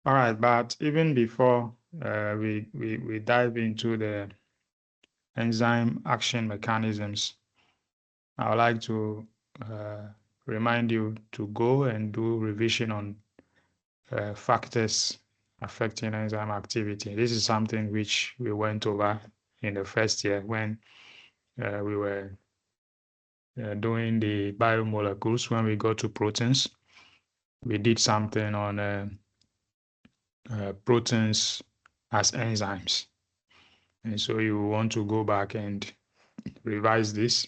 All right, but even before we dive into the enzyme action mechanisms, I would like to uh, remind you to go and do revision on factors affecting enzyme activity. This is something which we went over in the first year when we were doing the biomolecules. When we got to proteins, we did something on proteins as enzymes. And so you want to go back and revise this,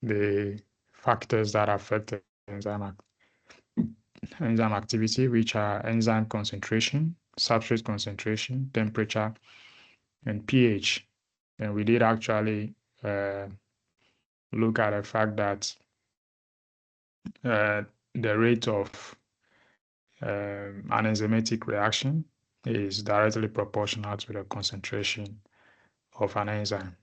the factors that affect enzyme activity, which are enzyme concentration, substrate concentration, temperature, and pH. And we did actually look at the fact that the rate of an enzymatic reaction is directly proportional to the concentration of an enzyme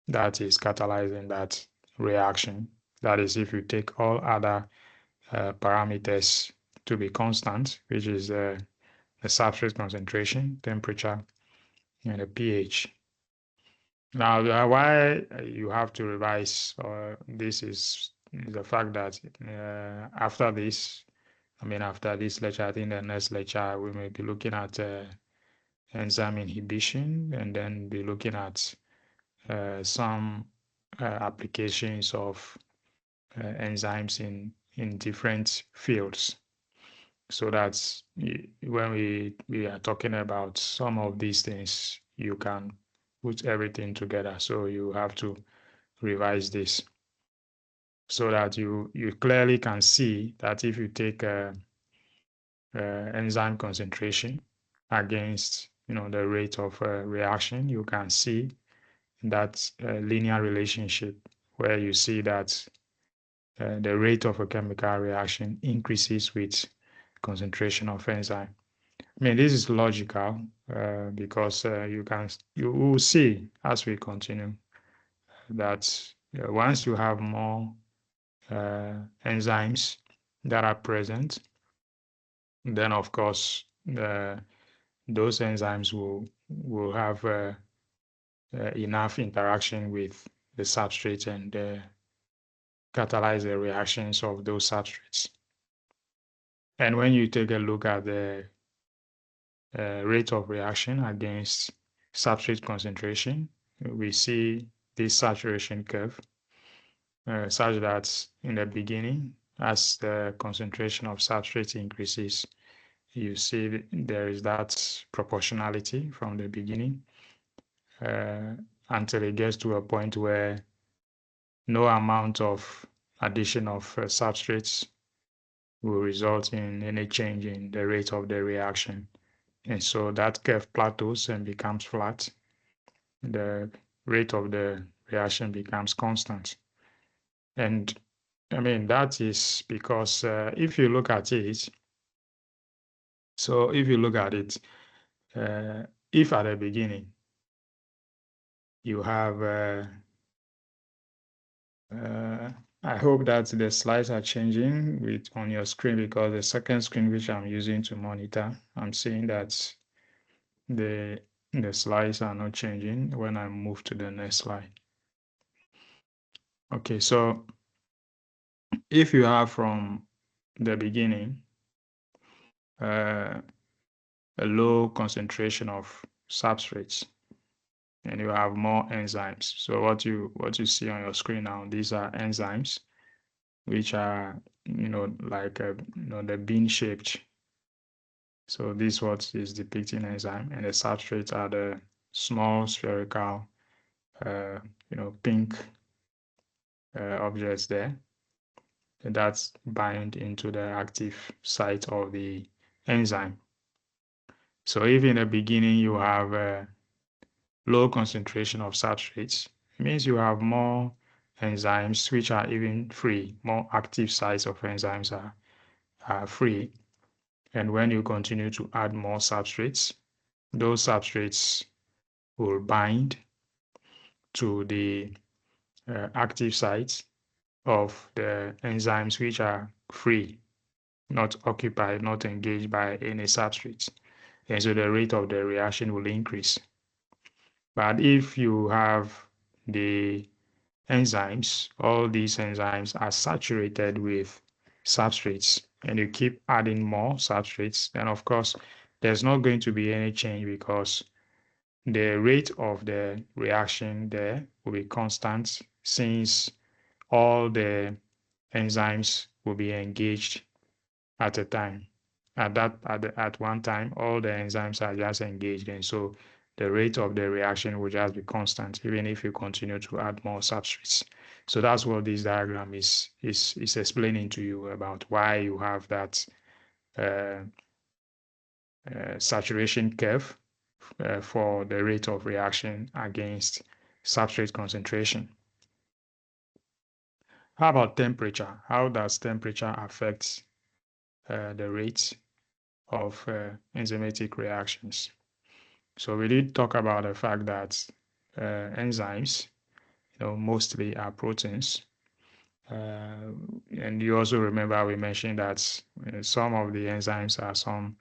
that is catalyzing that reaction. That is, if you take all other parameters to be constant, which is the substrate concentration, temperature, and the pH. Now, why you have to revise this is the fact that after this, after this lecture, I think the next lecture we may be looking at enzyme inhibition and then be looking at some applications of enzymes in different fields. So that's when we are talking about some of these things, you can put everything together. So you have to revise this so that you clearly can see that if you take enzyme concentration against the rate of reaction, you can see that linear relationship where you see that the rate of a chemical reaction increases with concentration of enzyme. This is logical because you will see as we continue that once you have more enzymes that are present, then of course those enzymes will have enough interaction with the substrate and catalyze the reactions of those substrates. And when you take a look at the rate of reaction against substrate concentration, we see this saturation curve such that in the beginning, as the concentration of substrate increases, you see there is that proportionality from the beginning until it gets to a point where no amount of addition of substrates will result in any change in the rate of the reaction. And so that curve plateaus and becomes flat. The rate of the reaction becomes constant. And that is because if you look at it, if at the beginning you have, I hope that the slides are changing on your screen because the second screen which I'm using to monitor, I'm seeing that the slides are not changing when I move to the next slide. Okay, so if you have from the beginning a low concentration of substrates and you have more enzymes. So what you see on your screen now, these are enzymes, which are like the bean shaped. So this what is depicting enzyme, and the substrates are the small spherical, pink objects there. And that's bind into the active site of the enzyme. So if in the beginning you have a low concentration of substrates, it means you have more enzymes which are even free, more active sites of enzymes are free. And when you continue to add more substrates, those substrates will bind to the active sites of the enzymes which are free. not occupied, not engaged by any substrate. And so the rate of the reaction will increase. But if you have the enzymes, all these enzymes are saturated with substrates, and you keep adding more substrates, then of course there's not going to be any change because the rate of the reaction there will be constant since all the enzymes will be engaged at a time. At one time, all the enzymes are just engaged, and so the rate of the reaction will just be constant, even if you continue to add more substrates. So that's what this diagram is explaining to you about why you have that uh, saturation curve for the rate of reaction against substrate concentration. How about temperature? How does temperature affect the rate of enzymatic reactions? So we did talk about the fact that enzymes, mostly are proteins. And you also remember we mentioned that some of the enzymes are some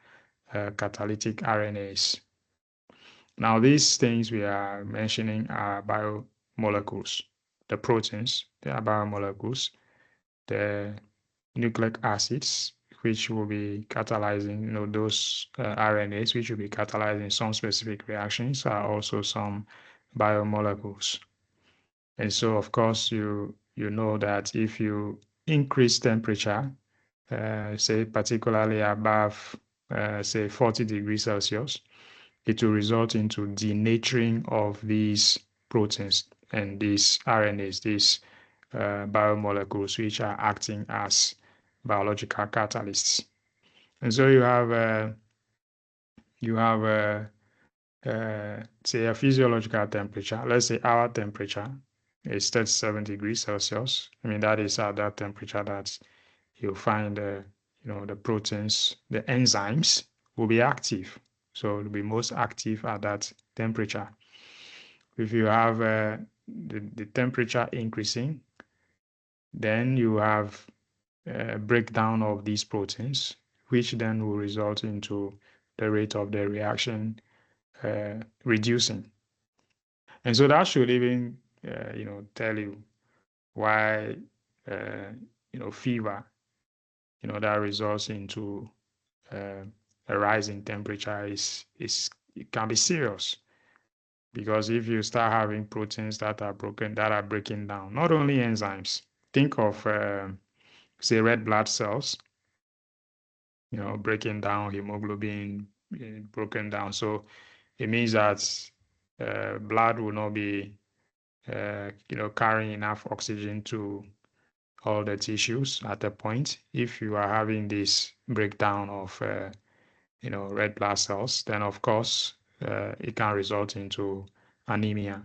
catalytic RNAs. Now, these things we are mentioning are biomolecules. The proteins, they are biomolecules. The nucleic acids, which will be catalyzing, those RNAs, which will be catalyzing some specific reactions, are also some biomolecules. And so, of course, you know that if you increase temperature, say particularly above, say 40 degrees Celsius, it will result into denaturing of these proteins and these RNAs, these biomolecules, which are acting as biological catalysts. And so you have say a physiological temperature. Let's say our temperature is 37 degrees Celsius. I mean, that is at that temperature that you'll find the proteins, the enzymes will be active. So it'll be most active at that temperature. If you have the temperature increasing, then you have a breakdown of these proteins, which then will result into the rate of the reaction reducing. And so that should even, tell you why, fever, that results into a rise in temperature it can be serious. Because if you start having proteins that are breaking down, not only enzymes, think of, say, red blood cells, breaking down hemoglobin, broken down. So it means that blood will not be, carrying enough oxygen to all the tissues at a point. If you are having this breakdown of, red blood cells, then of course it can result into anemia.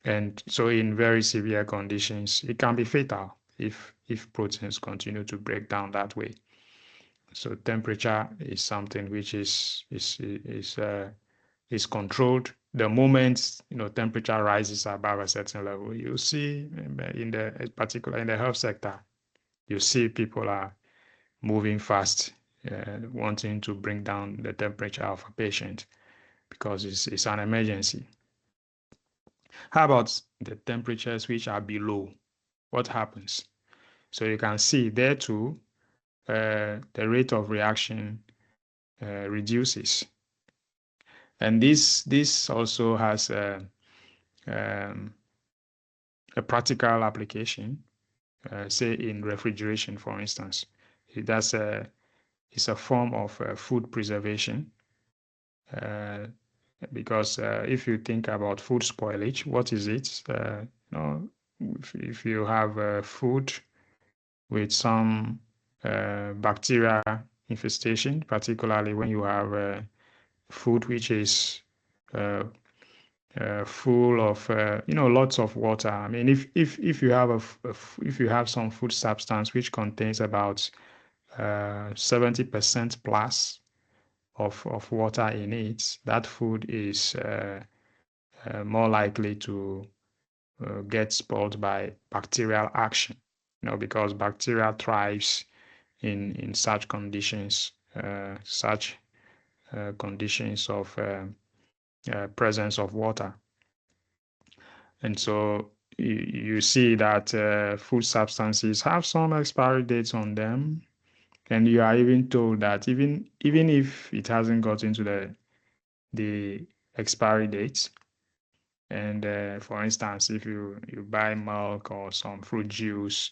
And so in very severe conditions, it can be fatal if proteins continue to break down that way. So temperature is something which is controlled. The moment temperature rises above a certain level, you see in the particular in the health sector, you see people are moving fast, wanting to bring down the temperature of a patient because it's an emergency. How about the temperatures which are below? What happens? So you can see there too, the rate of reaction reduces. And this also has um, a practical application, say in refrigeration, for instance. It's a form of food preservation. Because if you think about food spoilage, what is it? If you have food with some bacteria infestation, particularly when you have food which is full of lots of water. I mean, if you have if you have some food substance which contains about 70% plus of water in it, that food is more likely to get spoiled by bacterial action. Because bacteria thrives in such conditions, conditions of presence of water. And so you see that food substances have some expiry dates on them, and you are even told that even if it hasn't got into the expiry dates, and for instance, if you buy milk or some fruit juice,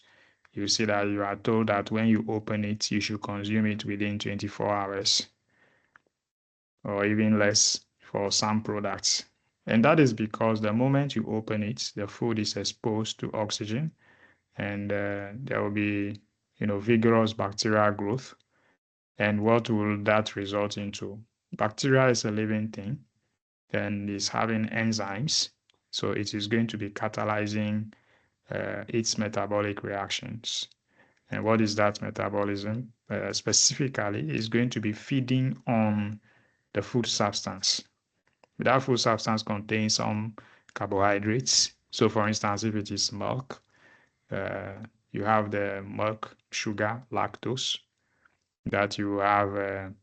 you see that you are told that when you open it, you should consume it within 24 hours or even less for some products. And that is because the moment you open it, the food is exposed to oxygen, and there will be, vigorous bacterial growth. And what will that result into? Bacteria is a living thing and is having enzymes. So it is going to be catalyzing its metabolic reactions. And what is that metabolism? Specifically, is going to be feeding on the food substance. That food substance contains some carbohydrates. So, for instance, if it is milk, you have the milk sugar, lactose, that you have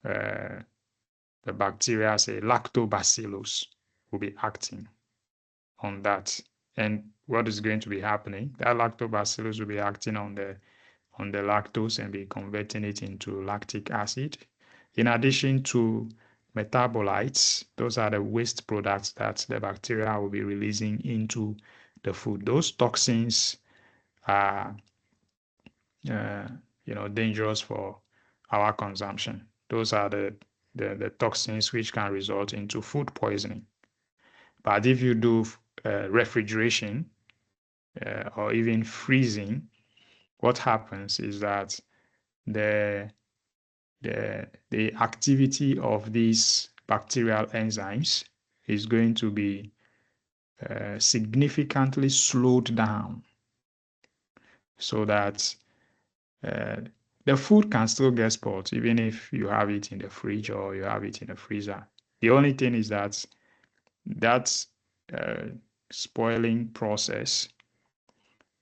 the bacteria, say lactobacillus, will be acting on that. And what is going to be happening? That lactobacillus will be acting on the lactose and be converting it into lactic acid. In addition to metabolites, those are the waste products that the bacteria will be releasing into the food. Those toxins are dangerous for our consumption. Those are the toxins which can result into food poisoning. But if you do refrigeration or even freezing, what happens is that the activity of these bacterial enzymes is going to be significantly slowed down, so that the food can still get spoiled even if you have it in the fridge or you have it in the freezer. The only thing is that spoiling process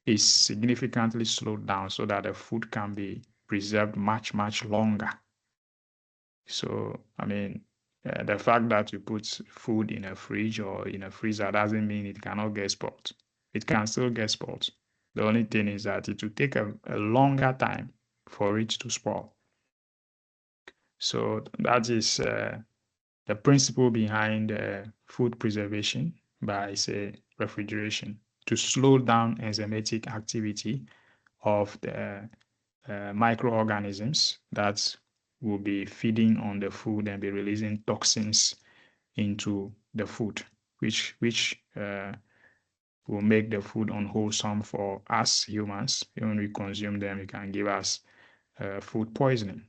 is significantly slowed down so that the food can be preserved much, much longer. So, I mean, the fact that you put food in a fridge or in a freezer doesn't mean it cannot get spoiled. It can still get spoiled. The only thing is that it will take a longer time for it to spoil. So that is the principle behind food preservation by, say, refrigeration, to slow down enzymatic activity of the microorganisms that will be feeding on the food and be releasing toxins into the food, which will make the food unwholesome for us humans. When we consume them, it can give us food poisoning.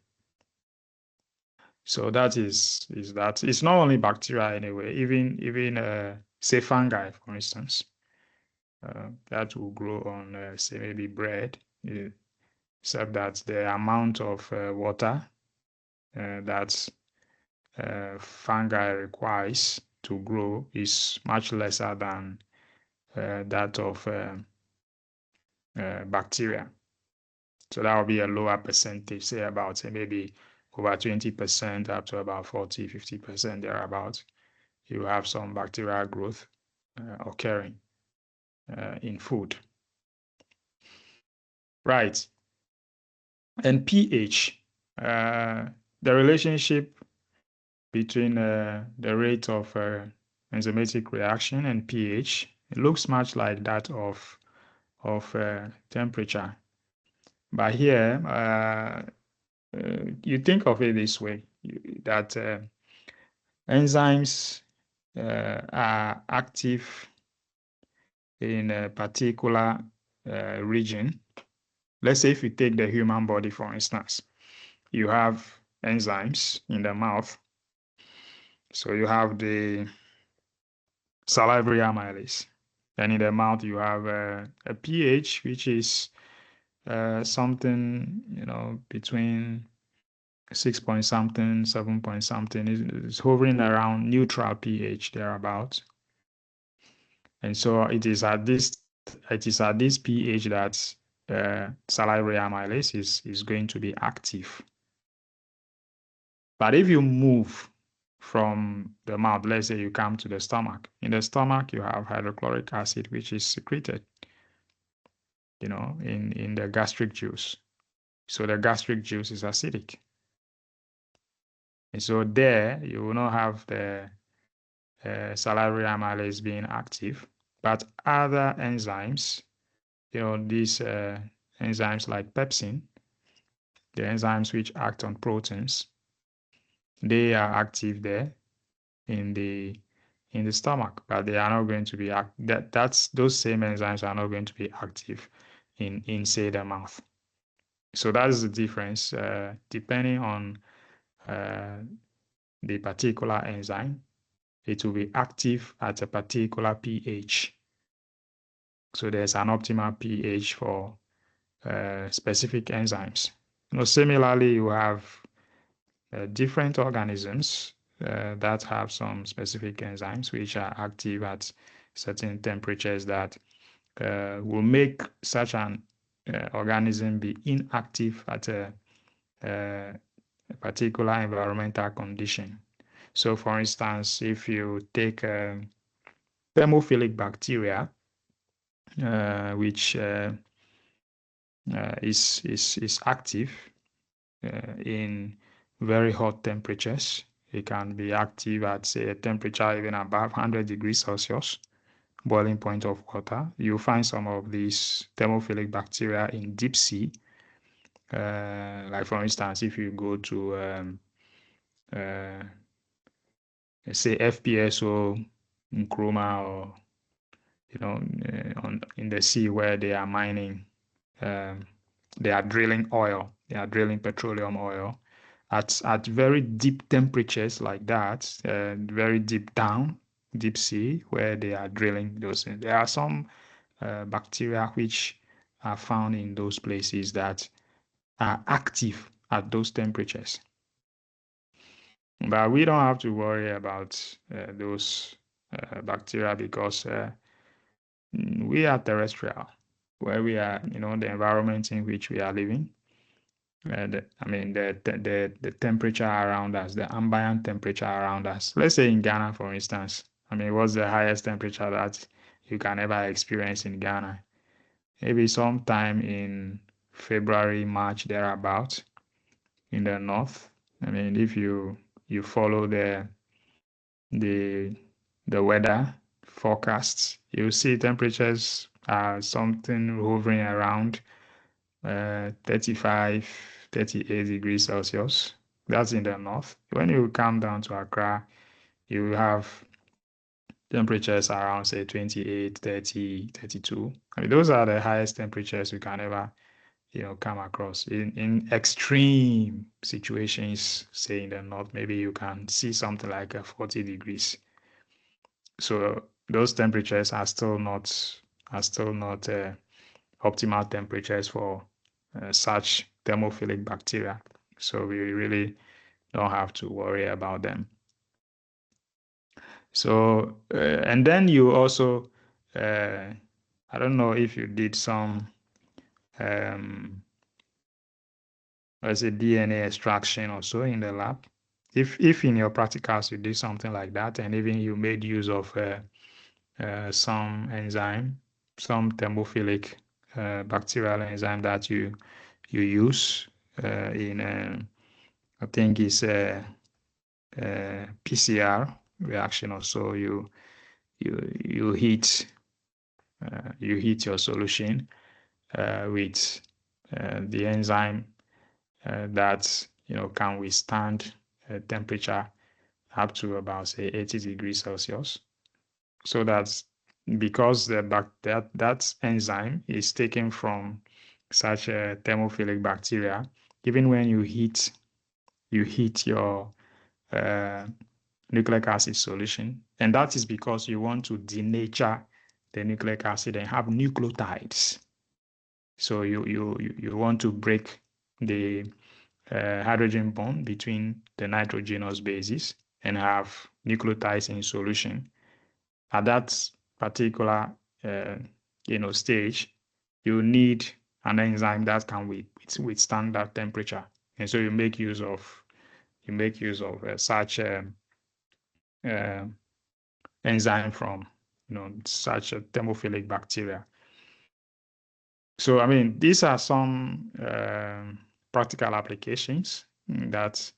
So that is that. It's not only bacteria anyway. Even say fungi, for instance, that will grow on say maybe bread, except that the amount of water that fungi requires to grow is much lesser than that of bacteria. So that will be a lower percentage, say about maybe over 20% up to about 40, 50% thereabouts. You have some bacterial growth occurring in food. Right. And pH, the relationship between the rate of enzymatic reaction and pH, it looks much like that of temperature. But here, you think of it this way, that enzymes are active in a particular region. Let's say if you take the human body, for instance, you have enzymes in the mouth. So you have the salivary amylase. And in the mouth, you have a pH, which is something, between 6 point something, 7 point something. It's hovering around neutral pH thereabouts. And so it is at this pH that salivary amylase is going to be active. But if you move from the mouth, let's say you come to the stomach. In the stomach, you have hydrochloric acid, which is secreted, in the gastric juice. So the gastric juice is acidic. And so there, you will not have the salivary amylase being active, but other enzymes, these enzymes like pepsin, the enzymes which act on proteins, they are active there in the stomach, but they are not going to be those same enzymes are not going to be active in say the mouth. So that is the difference depending on the particular enzyme. It will be active at a particular pH. So there's an optimal pH for specific enzymes. Similarly, you have different organisms that have some specific enzymes which are active at certain temperatures that will make such an organism be inactive at a particular environmental condition. So, for instance, if you take thermophilic bacteria, which is active in very hot temperatures. It can be active at, say, a temperature even above 100 degrees Celsius, boiling point of water. You'll find some of these thermophilic bacteria in deep sea. Like, for instance, if you go to, say, FPSO Nkrumah, or, in the sea where they are mining, they are drilling oil, they are drilling petroleum oil at very deep temperatures like that, very deep down, deep sea, where they are drilling those things. There are some bacteria which are found in those places that are active at those temperatures. But we don't have to worry about those bacteria because we are terrestrial, where we are, the environment in which we are living. The temperature around us, the ambient temperature around us. Let's say in Ghana, for instance. What's the highest temperature that you can ever experience in Ghana? Maybe sometime in February, March, thereabout, in the north. If you follow the weather forecasts, you see temperatures are something hovering around 35, 38 degrees Celsius. That's in the north. When you come down to Accra, you have temperatures around, say, 28, 30, 32. Those are the highest temperatures you can ever, come across. In extreme situations, say in the north, maybe you can see something like 40 degrees. So those temperatures are still not optimal temperatures for such thermophilic bacteria. So we really don't have to worry about them. So, and then you also, I don't know if you did some, let's say DNA extraction or so in the lab. If in your practicals you did something like that, and even you made use of some enzyme, some thermophilic bacterial enzyme that you use in, I think it's a PCR reaction or so. You heat your solution with the enzyme that can withstand temperature up to about, say, 80 degrees Celsius. So that's because that enzyme is taken from such a thermophilic bacteria. Even when you heat your nucleic acid solution, and that is because you want to denature the nucleic acid and have nucleotides. So you want to break the hydrogen bond between the nitrogenous bases and have nucleotides in solution. At that particular stage, you need an enzyme that can withstand that temperature. And so you make use of such uh, enzyme from such a thermophilic bacteria. So I mean, these are some practical applications that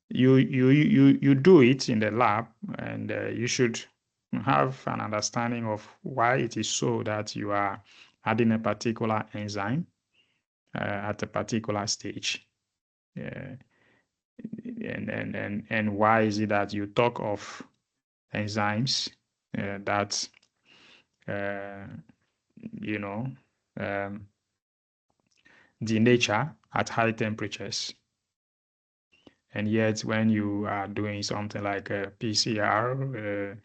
you do it in the lab, and you should have an understanding of why it is so that you are adding a particular enzyme at a particular stage. And why is it that you talk of enzymes that denature at high temperatures, and yet when you are doing something like a PCR,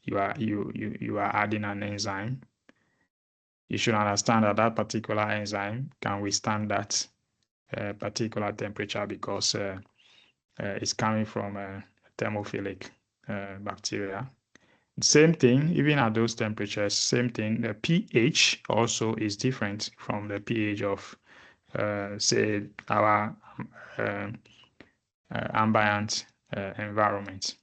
you are adding an enzyme. You should understand that that particular enzyme can withstand that particular temperature because it's coming from a thermophilic bacteria. Same thing, even at those temperatures, same thing. The pH also is different from the pH of, say, our ambient environment.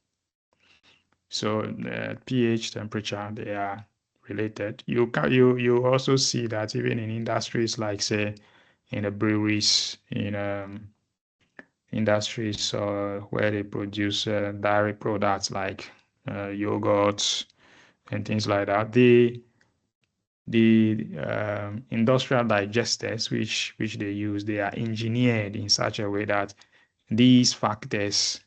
So the pH, temperature, they are related. You also see that even in industries like, say, in the breweries, in industries where they produce dairy products like yogurts and things like that, the industrial digesters which they use, they are engineered in such a way that these factors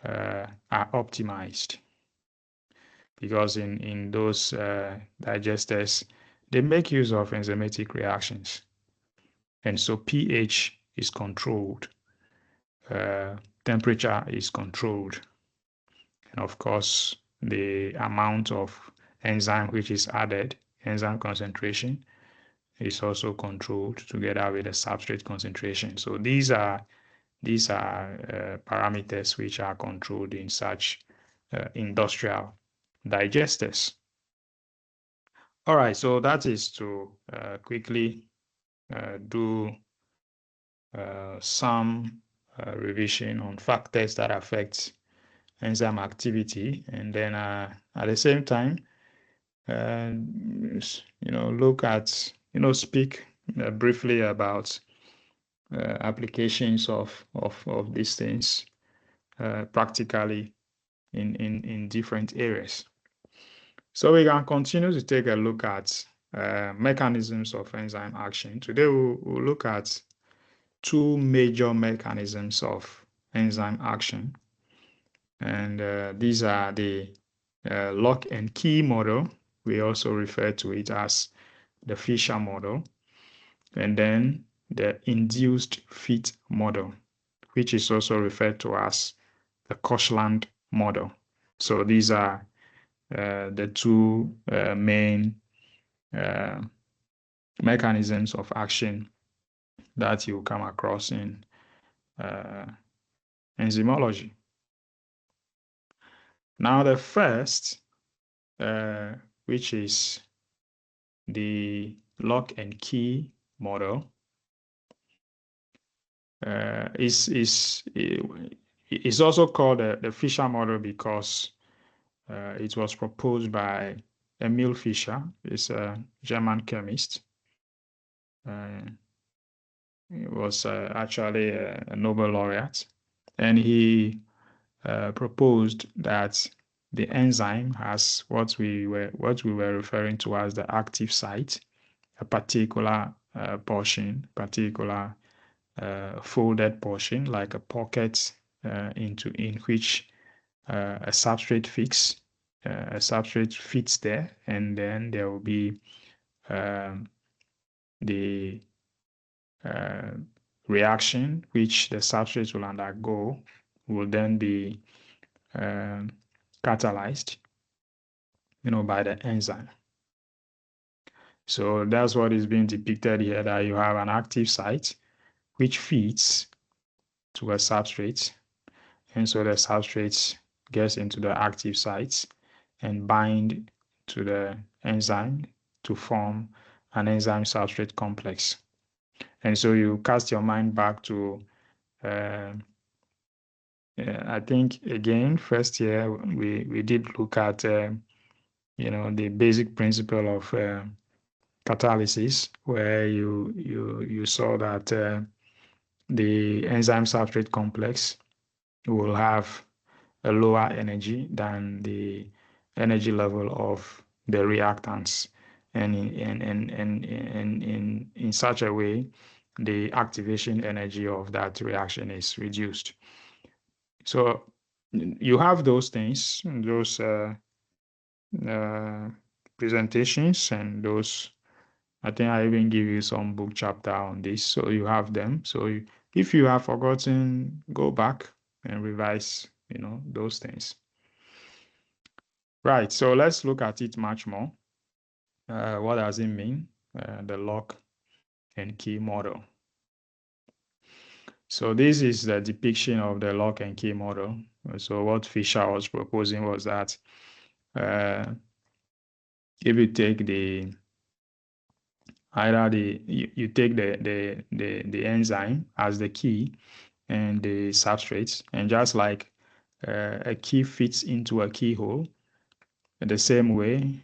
are optimized, because in those digesters they make use of enzymatic reactions, and so pH is controlled, temperature is controlled, and of course the amount of enzyme which is added, enzyme concentration, is also controlled together with the substrate concentration. So these are parameters which are controlled in such industrial digesters. All right, so that is to quickly do some revision on factors that affect enzyme activity, and then at the same time, look at, speak briefly about applications of these things practically in different areas. So we can continue to take a look at mechanisms of enzyme action. Today we'll look at two major mechanisms of enzyme action, and these are the lock and key model. We also refer to it as the Fischer model, and then the induced fit model, which is also referred to as the Koshland model. So these are the two main mechanisms of action that you come across in enzymology. Now, the first, which is the lock and key model, is also called the Fischer model because it was proposed by Emil Fischer. He's a German chemist. He was actually a Nobel laureate, and he proposed that the enzyme has what we were referring to as the active site, a particular portion, particular folded portion, like a pocket in which a substrate fits there, and then there will be the reaction which the substrate will undergo will then be catalyzed, by the enzyme. So that's what is being depicted here, that you have an active site which feeds to a substrate, and so the substrate gets into the active sites and bind to the enzyme to form an enzyme substrate complex. And so you cast your mind back to, I think, again, first year, we did look at, the basic principle of catalysis, where you saw that the enzyme substrate complex will have a lower energy than the energy level of the reactants, and in such a way, the activation energy of that reaction is reduced. So you have those things, those presentations, and those. I think I even give you some book chapter on this, so you have them. So if you have forgotten, go back and revise, those things. Right, so let's look at it much more. What does it mean, the lock and key model? So this is the depiction of the lock and key model. So what Fischer was proposing was that if you take you take the enzyme as the key and the substrates, and just like a key fits into a keyhole, in the same way,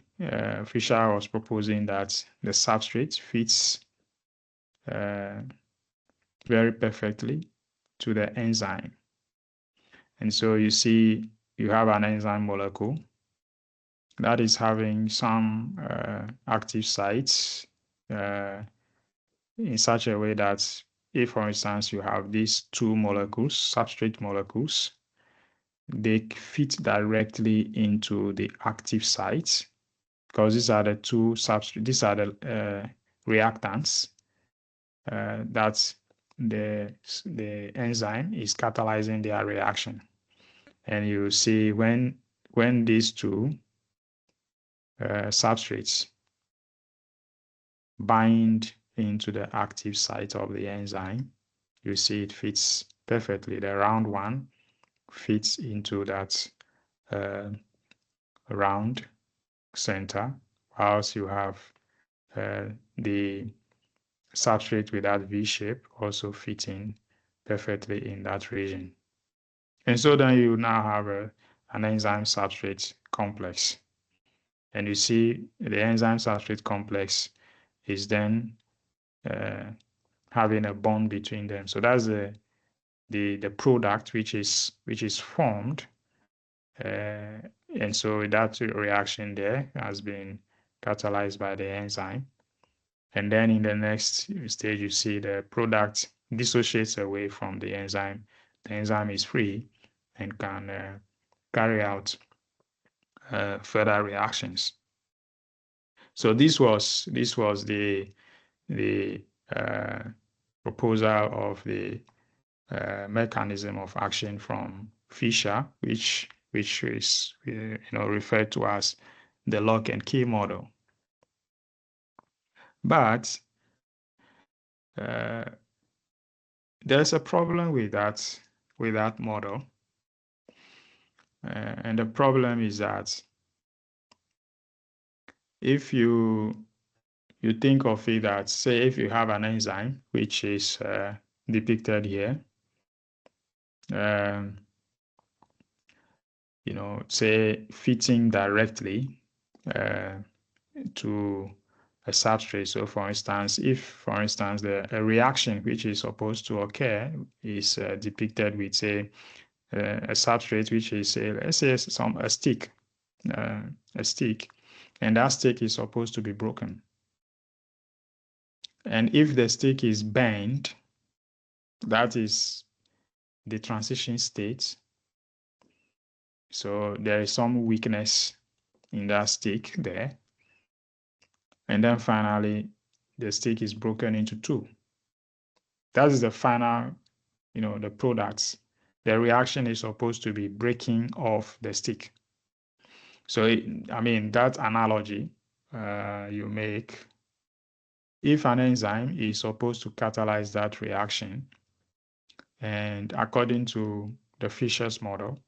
Fischer was proposing that the substrate fits very perfectly to the enzyme. And so you see, you have an enzyme molecule that is having some active sites in such a way that if, for instance, you have these two molecules, substrate molecules, they fit directly into the active sites, because these are the two substrate, these are the reactants that the enzyme is catalyzing their reaction. And you see when these two substrates bind into the active site of the enzyme, you see it fits perfectly. The round one fits into that round center, whilst you have the substrate with that V shape also fitting perfectly in that region. And so then you now have an enzyme substrate complex. And you see the enzyme substrate complex is then having a bond between them. So that's the product which is formed. And so that reaction there has been catalyzed by the enzyme. And then in the next stage, you see the product dissociates away from the enzyme. The enzyme is free and can carry out further reactions. So this was the proposal of the mechanism of action from Fischer, which is referred to as the lock and key model. But there's a problem with that model, and the problem is that if you think of it that, say, if you have an enzyme which is depicted here, say fitting directly to a substrate. So for instance, if a reaction which is supposed to occur is depicted with, say, a substrate which is, let's say, a stick, and that stick is supposed to be broken. And if the stick is bent, that is the transition state. So there is some weakness in that stick there. And then finally, the stick is broken into two. That is the final, the products. The reaction is supposed to be breaking off the stick. So, that analogy you make, if an enzyme is supposed to catalyze that reaction, and according to the Fischer's model,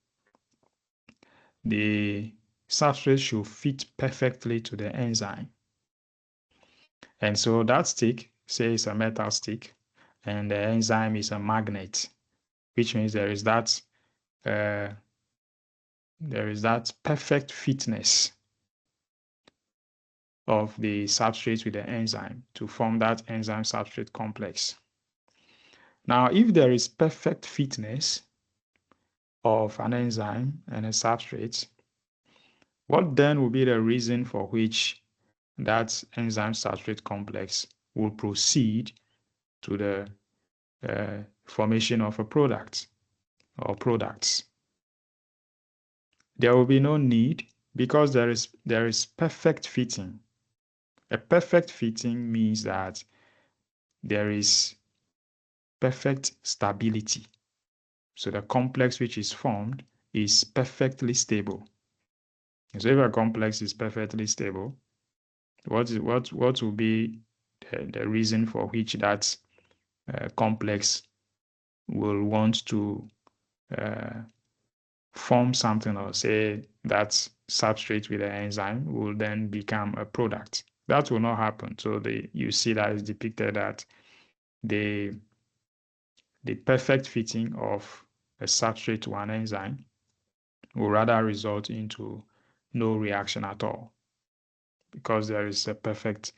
the substrate should fit perfectly to the enzyme. And so that stick, say it's a metal stick, and the enzyme is a magnet, which means there is that perfect fitness of the substrate with the enzyme to form that enzyme substrate complex. Now, if there is perfect fitness of an enzyme and a substrate, what then will be the reason for which that enzyme substrate complex will proceed to the formation of a product or products? There will be no need, because there is perfect fitting. A perfect fitting means that there is perfect stability. So the complex which is formed is perfectly stable. So if a complex is perfectly stable, what will be the reason for which that complex will want to form something, or say that substrate with an enzyme will then become a product? That will not happen. So you see that is depicted that the perfect fitting of a substrate to an enzyme will rather result into no reaction at all, because there is a perfect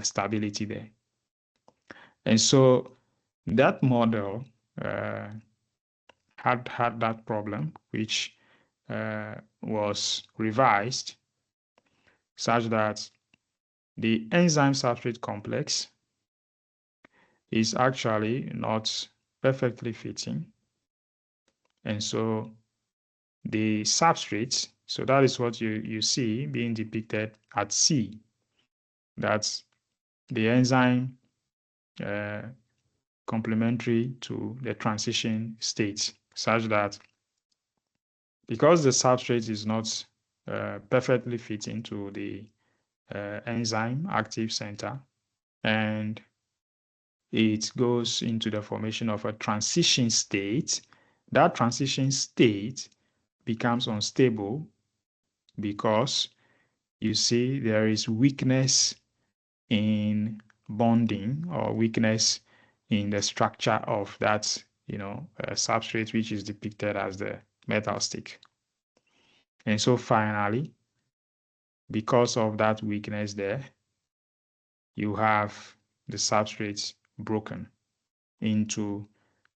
stability there. And so that model had that problem, which was revised such that the enzyme substrate complex is actually not perfectly fitting. And so the substrate, so that is what you see being depicted at C. That's the enzyme complementary to the transition state, such that because the substrate is not perfectly fitting to the enzyme active center, and it goes into the formation of a transition state, that transition state becomes unstable because you see there is weakness in bonding, or weakness in the structure of that substrate, which is depicted as the metal stick. And so finally, because of that weakness there, you have the substrate broken into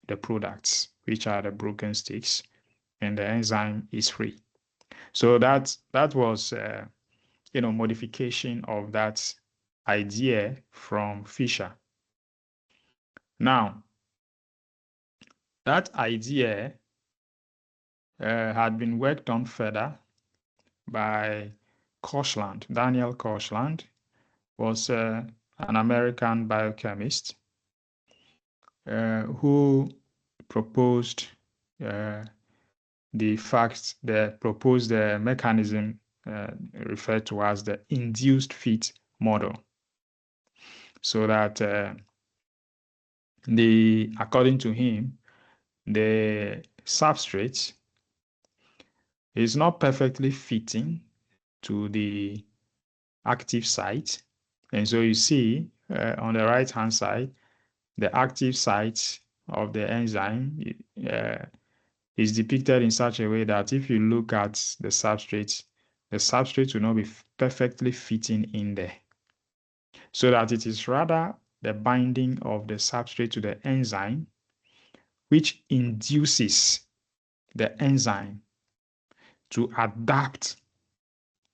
the products, which are the broken sticks, and the enzyme is free. So that was modification of that idea from Fischer. Now, that idea had been worked on further by Koshland. Daniel Koshland was an American biochemist who proposed the mechanism referred to as the induced fit model. So that according to him, the substrate is not perfectly fitting to the active site. And so you see on the right hand side, the active site of the enzyme is depicted in such a way that if you look at the substrate will not be perfectly fitting in there. So that it is rather the binding of the substrate to the enzyme which induces the enzyme to adapt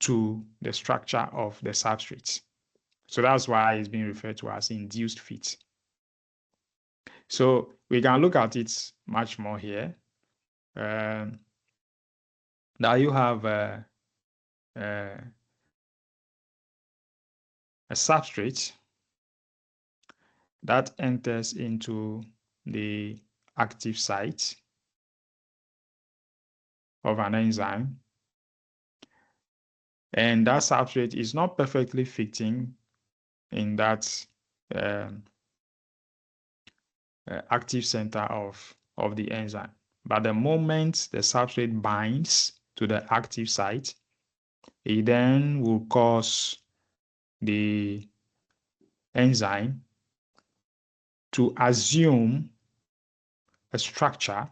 to the structure of the substrate. So that's why it's being referred to as induced fit. So we can look at it much more here. Now you have a substrate that enters into the active site of an enzyme, and that substrate is not perfectly fitting in that active center of the enzyme. But the moment the substrate binds to the active site, it then will cause the enzyme to assume a structure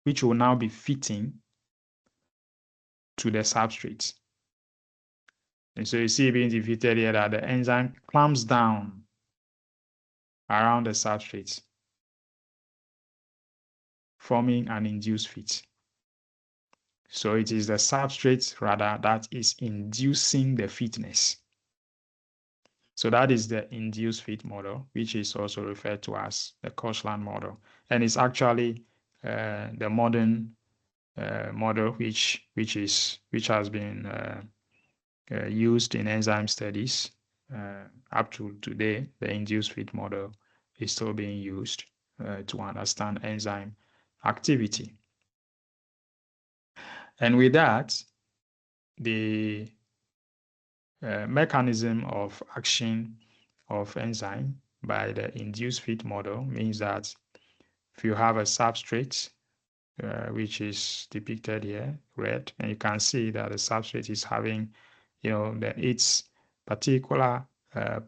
which will now be fitting to the substrate. And so you see being defeated here that the enzyme clamps down around the substrate, forming an induced fit. So it is the substrate rather that is inducing the fitness. So that is the induced fit model, which is also referred to as the Koshland model. And it's actually the modern model which has been used in enzyme studies up to today. The induced fit model is still being used to understand enzyme activity. And with that, the mechanism of action of enzyme by the induced fit model means that if you have a substrate, which is depicted here, red, and you can see that the substrate is having, its particular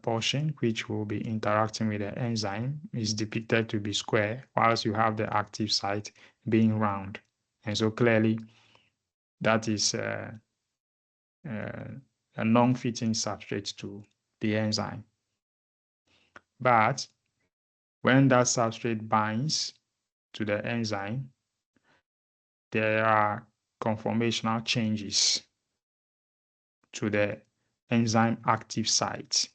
portion which will be interacting with the enzyme is depicted to be square, whilst you have the active site being round. And so clearly that is a non-fitting substrate to the enzyme. But when that substrate binds to the enzyme, there are conformational changes to the enzyme active site.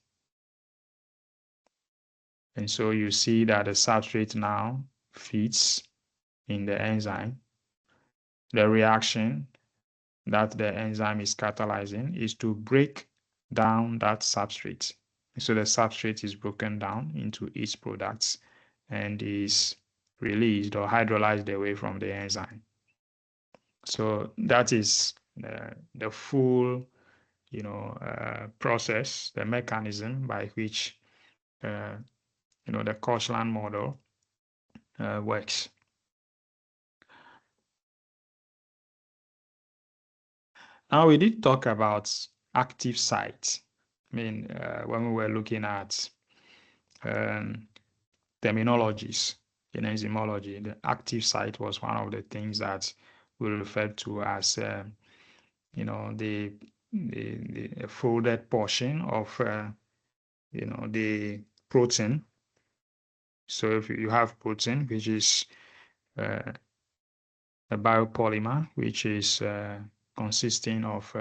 And so you see that the substrate now fits in the enzyme. The reaction that the enzyme is catalyzing is to break down that substrate. So the substrate is broken down into its products and is released or hydrolyzed away from the enzyme. So that is the full, process, the mechanism by which, the Koshland model works. Now we did talk about active sites. I mean, when we were looking at terminologies in enzymology, the active site was one of the things that we referred to as, the folded portion of, the protein. So if you have protein, which is a biopolymer, which is consisting of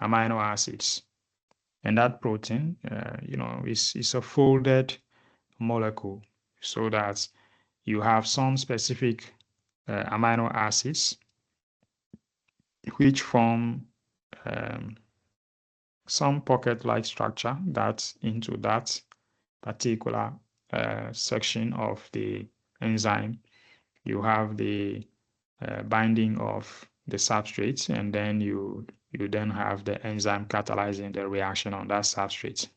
amino acids, and that protein, is a folded molecule, so that you have some specific amino acids which form some pocket-like structure that into that particular section of the enzyme, you have the binding of the substrate, and then you then have the enzyme catalyzing the reaction on that substrate.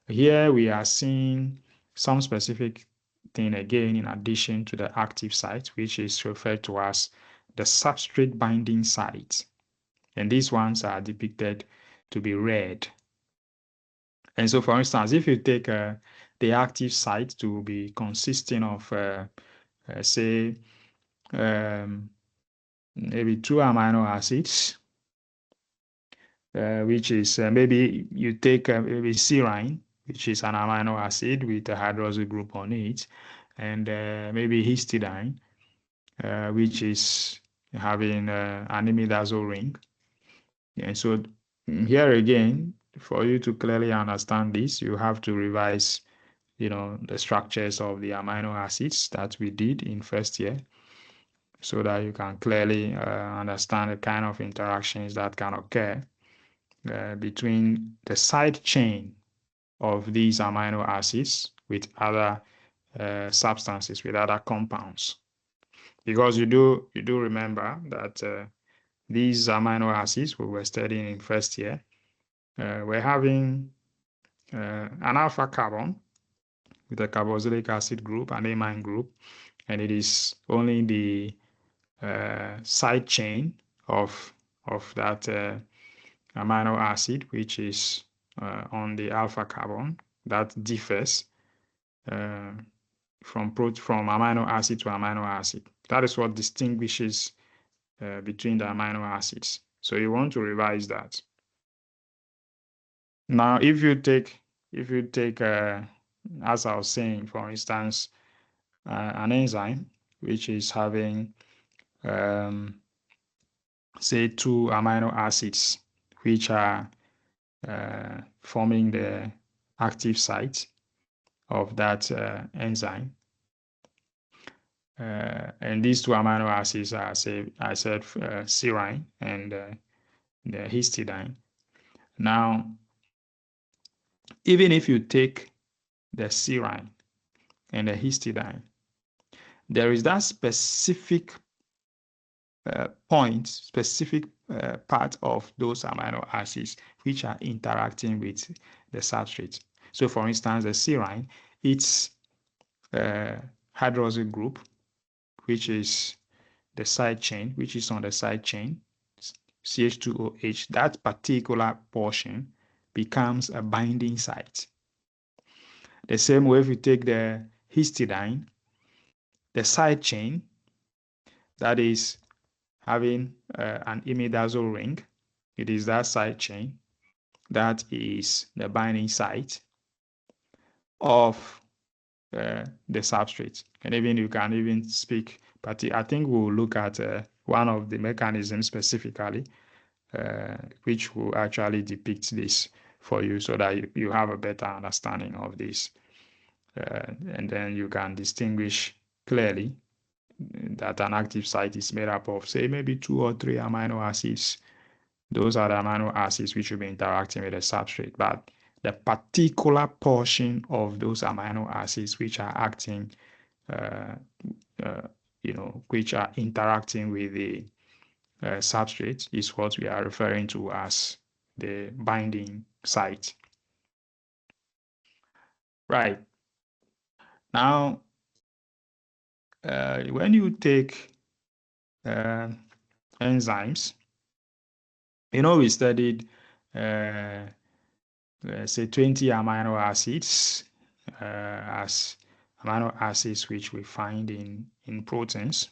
Here we are seeing some specific thing again in addition to the active site, which is referred to as the substrate binding site. And these ones are depicted to be red. And so, for instance, if you take the active site to be consisting of, say, maybe 2 amino acids, which is maybe you take maybe serine, which is an amino acid with a hydroxyl group on it, and maybe histidine, which is having an imidazole ring. And so here again, for you to clearly understand this, you have to revise, the structures of the amino acids that we did in first year, so that you can clearly understand the kind of interactions that can occur between the side chain of these amino acids with other substances, with other compounds. Because you do remember that these amino acids we were studying in first year, we're having an alpha carbon with a carboxylic acid group, an amine group, and it is only the side chain of that amino acid, which is on the alpha carbon, that differs from amino acid to amino acid. That is what distinguishes between the amino acids. So you want to revise that. Now, if you take, as I was saying, for instance, an enzyme which is having, say, 2 amino acids which are forming the active site of that enzyme. And these 2 amino acids are, say, I said, serine and the histidine. Now, even if you take the serine and the histidine, there is that specific part of those amino acids which are interacting with the substrate. So, for instance, the serine, its hydroxyl group, which is the side chain, which is on the side chain, CH2OH, that particular portion becomes a binding site. The same way, if you take the histidine, the side chain that is having an imidazole ring, it is that side chain that is the binding site of the substrate. And even you can even speak, but I think we'll look at one of the mechanisms specifically, which will actually depict this for you so that you have a better understanding of this. And then you can distinguish clearly that an active site is made up of, say, maybe 2 or 3 amino acids. Those are the amino acids which will be interacting with the substrate. But the particular portion of those amino acids which are acting, which are interacting with the substrate is what we are referring to as the binding site. Right. Now, when you take enzymes, we studied, say, 20 amino acids as amino acids which we find in proteins.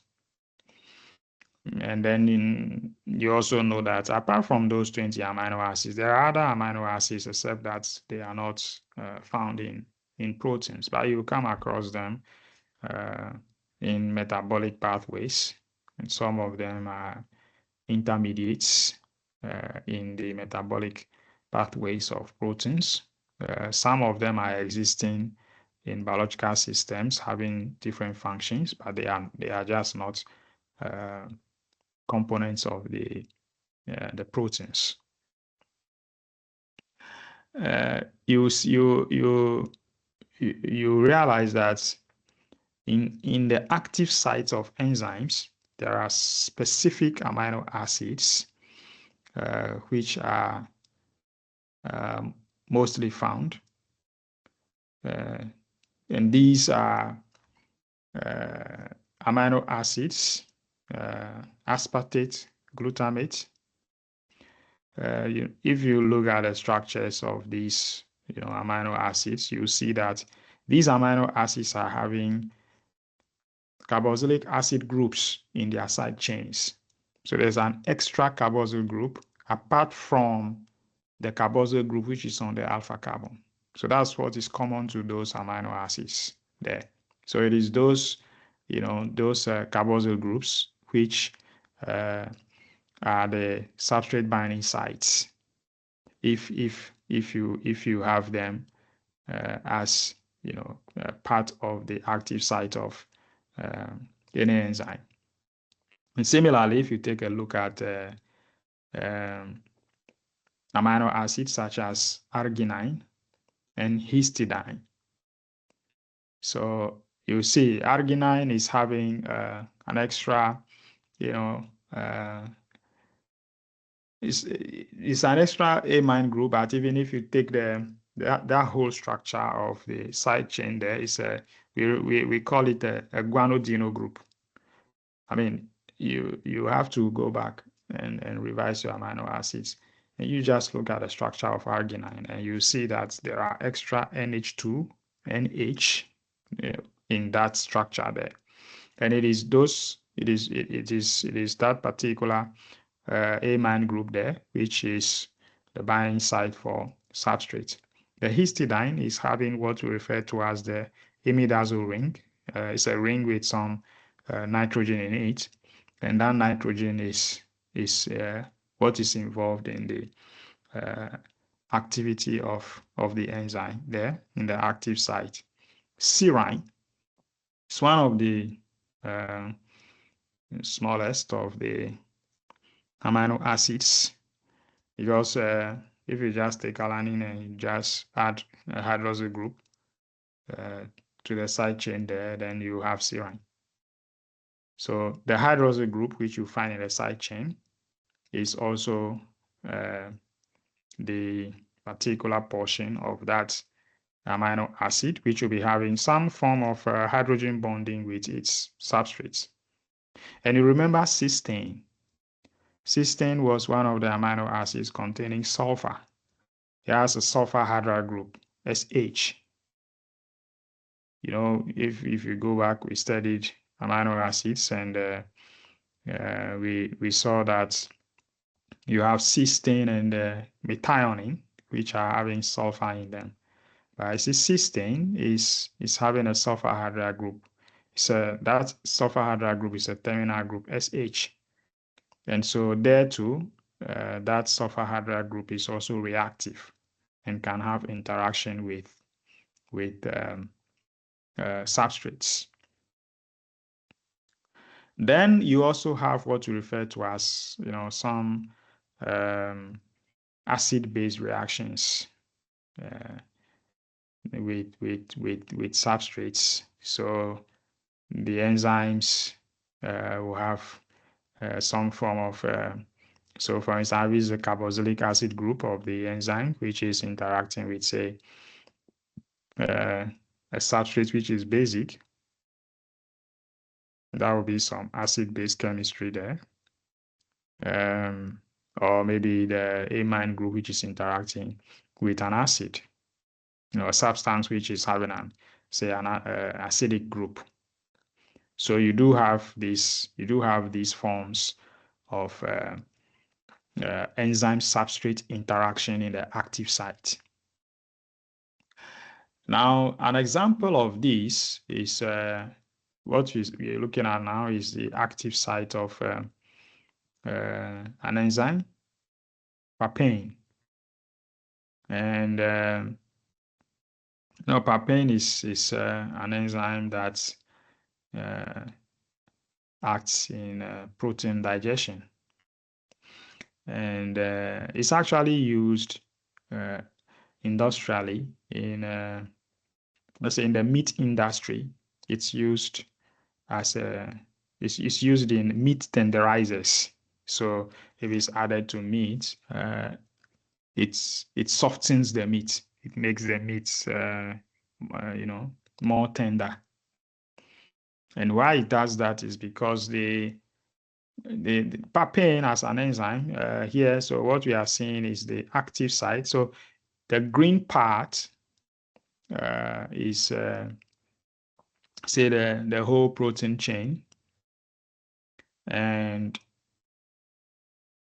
And then you also know that apart from those 20 amino acids, there are other amino acids, except that they are not found in proteins, but you come across them in metabolic pathways. And some of them are intermediates in the metabolic pathways of proteins. Some of them are existing in biological systems having different functions, but they are just not components of the proteins. You realize that in the active sites of enzymes, there are specific amino acids which are mostly found, and these are amino acids, aspartate, glutamate. If you look at the structures of these amino acids, you see that these amino acids are having carboxylic acid groups in their side chains. So there's an extra carboxyl group apart from the carboxyl group which is on the alpha carbon. So that's what is common to those amino acids there. So it is those carboxyl groups which are the substrate binding sites if you have them as part of the active site of any enzyme. And similarly, if you take a look at amino acids such as arginine and histidine, so you see arginine is having an extra, it's an extra amine group, but even if you take that whole structure of the side chain there, is we call it a guanidino group. I mean, you have to go back and revise your amino acids, and you just look at the structure of arginine, and you see that there are extra NH2, NH, in that structure there. And it is that particular amine group there, which is the binding site for substrate. The histidine is having what we refer to as the imidazole ring. It's a ring with some nitrogen in it, and that nitrogen is what is involved in the activity of the enzyme there in the active site. Serine is one of the smallest of the amino acids, because if you just take alanine and you just add a hydroxyl group to the side chain there, then you have serine. So the hydroxyl group, which you find in the side chain, is also the particular portion of that amino acid, which will be having some form of hydrogen bonding with its substrates. And you remember cysteine. Cysteine was one of the amino acids containing sulfur. It has a sulfur hydroxyl group, SH. You know, if you go back, we studied amino acids, and we saw that you have cysteine and methionine, which are having sulfur in them. But I see cysteine is having a sulfur hydroxyl group. So that sulfur hydroxyl group is a terminal group, SH. And so there too, that sulfur hydroxyl group is also reactive and can have interaction with substrates. Then you also have what we refer to as, you know, some acid-base reactions with substrates. So the enzymes will have some form of so for instance, this is a carboxylic acid group of the enzyme, which is interacting with, say, a substrate which is basic. That will be some acid-base chemistry there. Or maybe the amine group, which is interacting with an acid, you know, a substance which is having an acidic group. So you do have these forms of enzyme substrate interaction in the active site. Now, an example of this is what we're looking at now is the active site of an enzyme, papain. And papain is an enzyme that acts in protein digestion. And it's actually used industrially in, let's say, in the meat industry. It's used as it's used in meat tenderizers. So if it's added to meat, it softens the meat. It makes the meat, more tender. And why it does that is because the papain as an enzyme here. So what we are seeing is the active site. So the green part is say the whole protein chain, and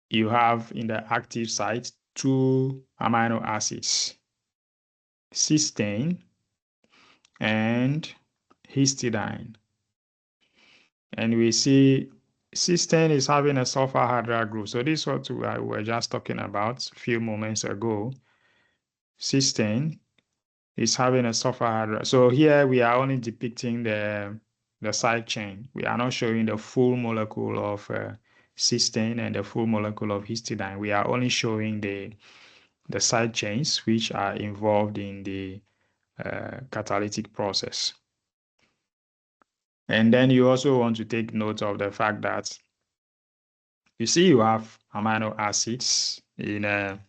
you have in the active site 2 amino acids, cysteine and histidine. And we see cysteine is having a sulfur hydroxyl group. So this is what we were just talking about a few moments ago. Cysteine is having a sulfur hydroxyl. So here we are only depicting the side chain. We are not showing the full molecule of cysteine and the full molecule of histidine. We are only showing the side chains which are involved in the catalytic process. And then you also want to take note of the fact that you see you have amino acids in a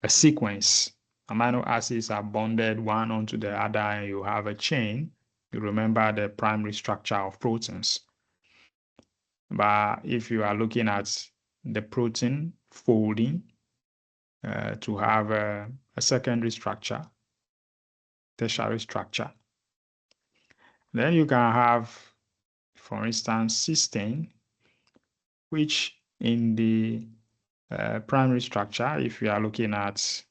sequence. Amino acids are bonded one onto the other, and you have a chain. You remember the primary structure of proteins. But if you are looking at the protein folding to have a secondary structure, tertiary structure, Then you can have, for instance, cysteine, which in the primary structure, if you are looking at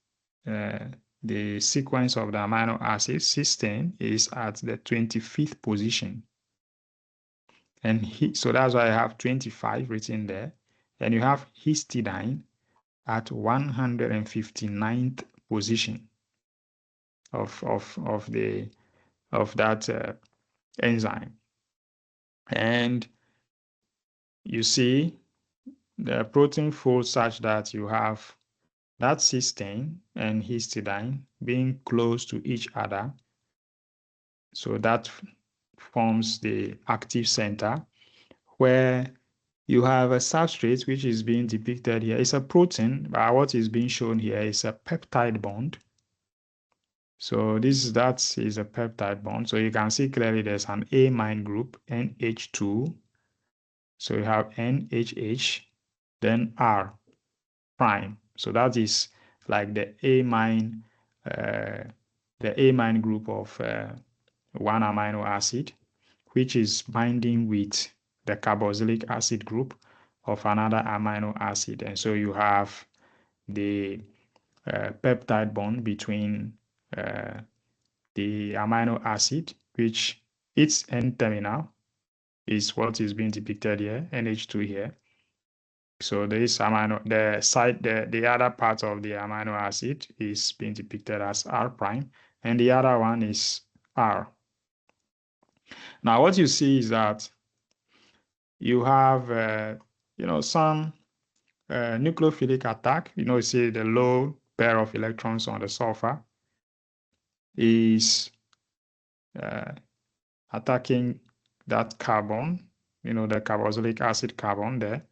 the sequence of the amino acid, cysteine is at the 25th position. And so that's why I have 25 written there. And you have histidine at 159th position of that enzyme. And you see the protein folds such that you have that cysteine and histidine being close to each other. So that forms the active center, where you have a substrate which is being depicted here. It's a protein, but what is being shown here is a peptide bond. So that is a peptide bond. So you can see clearly there's an amine group, NH2. So you have NHH, then R prime. So that is like the amine group of one amino acid, which is binding with the carboxylic acid group of another amino acid. And so you have the peptide bond between the amino acid, which its N-terminal is what is being depicted here, NH2 here. So this the other part of the amino acid is being depicted as R prime, and the other one is R. Now, what you see is that you have, some nucleophilic attack. You see the low pair of electrons on the sulfur is attacking that carbon, the carboxylic acid carbon there.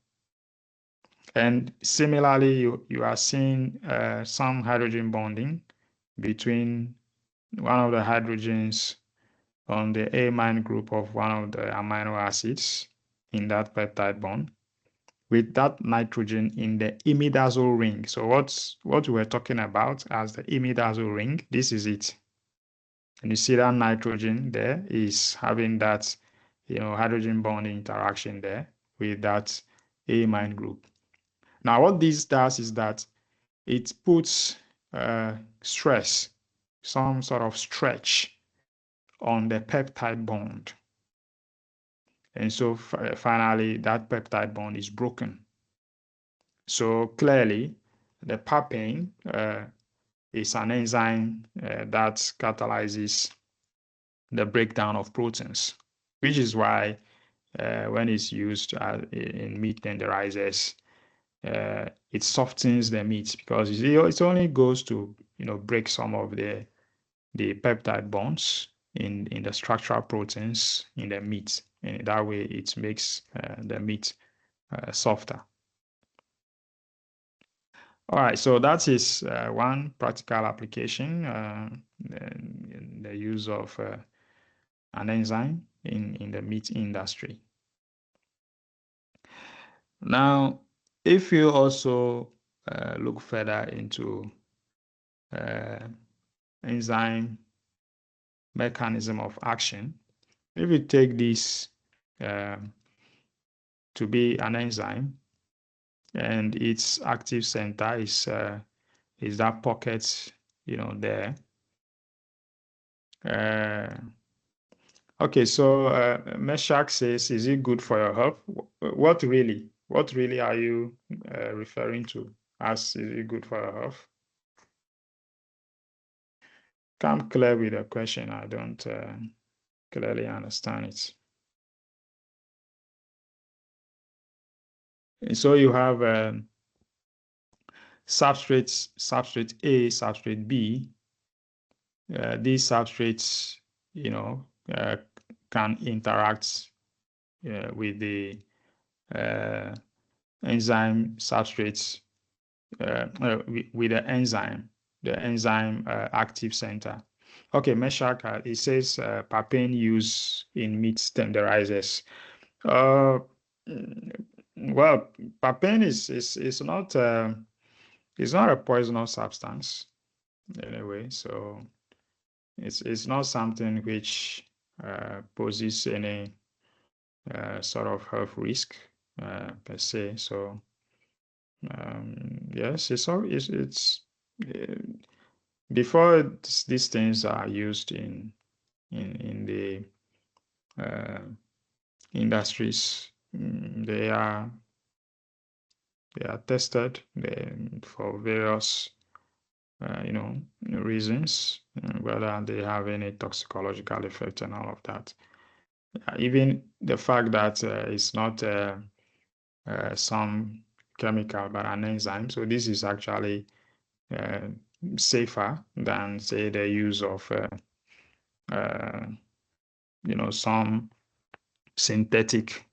And similarly, you are seeing some hydrogen bonding between one of the hydrogens on the amine group of one of the amino acids in that peptide bond with that nitrogen in the imidazole ring. So what we were talking about as the imidazole ring, this is it. And you see that nitrogen there is having that, hydrogen bonding interaction there with that amine group. Now, what this does is that it puts stress, some sort of stretch on the peptide bond. And so finally, that peptide bond is broken. So clearly, the papain is an enzyme that catalyzes the breakdown of proteins, which is why when it's used in meat tenderizers, it softens the meat, because it only goes to break some of the peptide bonds in the structural proteins in the meat, and that way it makes the meat softer. All right, so that is one practical application, the use of an enzyme in the meat industry. Now, if you also look further into enzyme mechanism of action, if you take this to be an enzyme, and its active center is that pocket, there. Okay, so Meshach says, is it good for your health? What really are you referring to as is it good for your health? Come clear with the question. I don't clearly understand it. And so you have substrate A, substrate B. These substrates, can interact with the enzyme substrates, with the enzyme active center. Okay, Meshach, it says papain use in meat tenderizers. Well, papain is not a poisonous substance anyway, so it's not something which poses any sort of health risk per se. So yes, it's before these things are used in the industries, they are tested for various reasons, whether they have any toxicological effect and all of that. Even the fact that it's not some chemical but an enzyme, so this is actually safer than, say, the use of some synthetic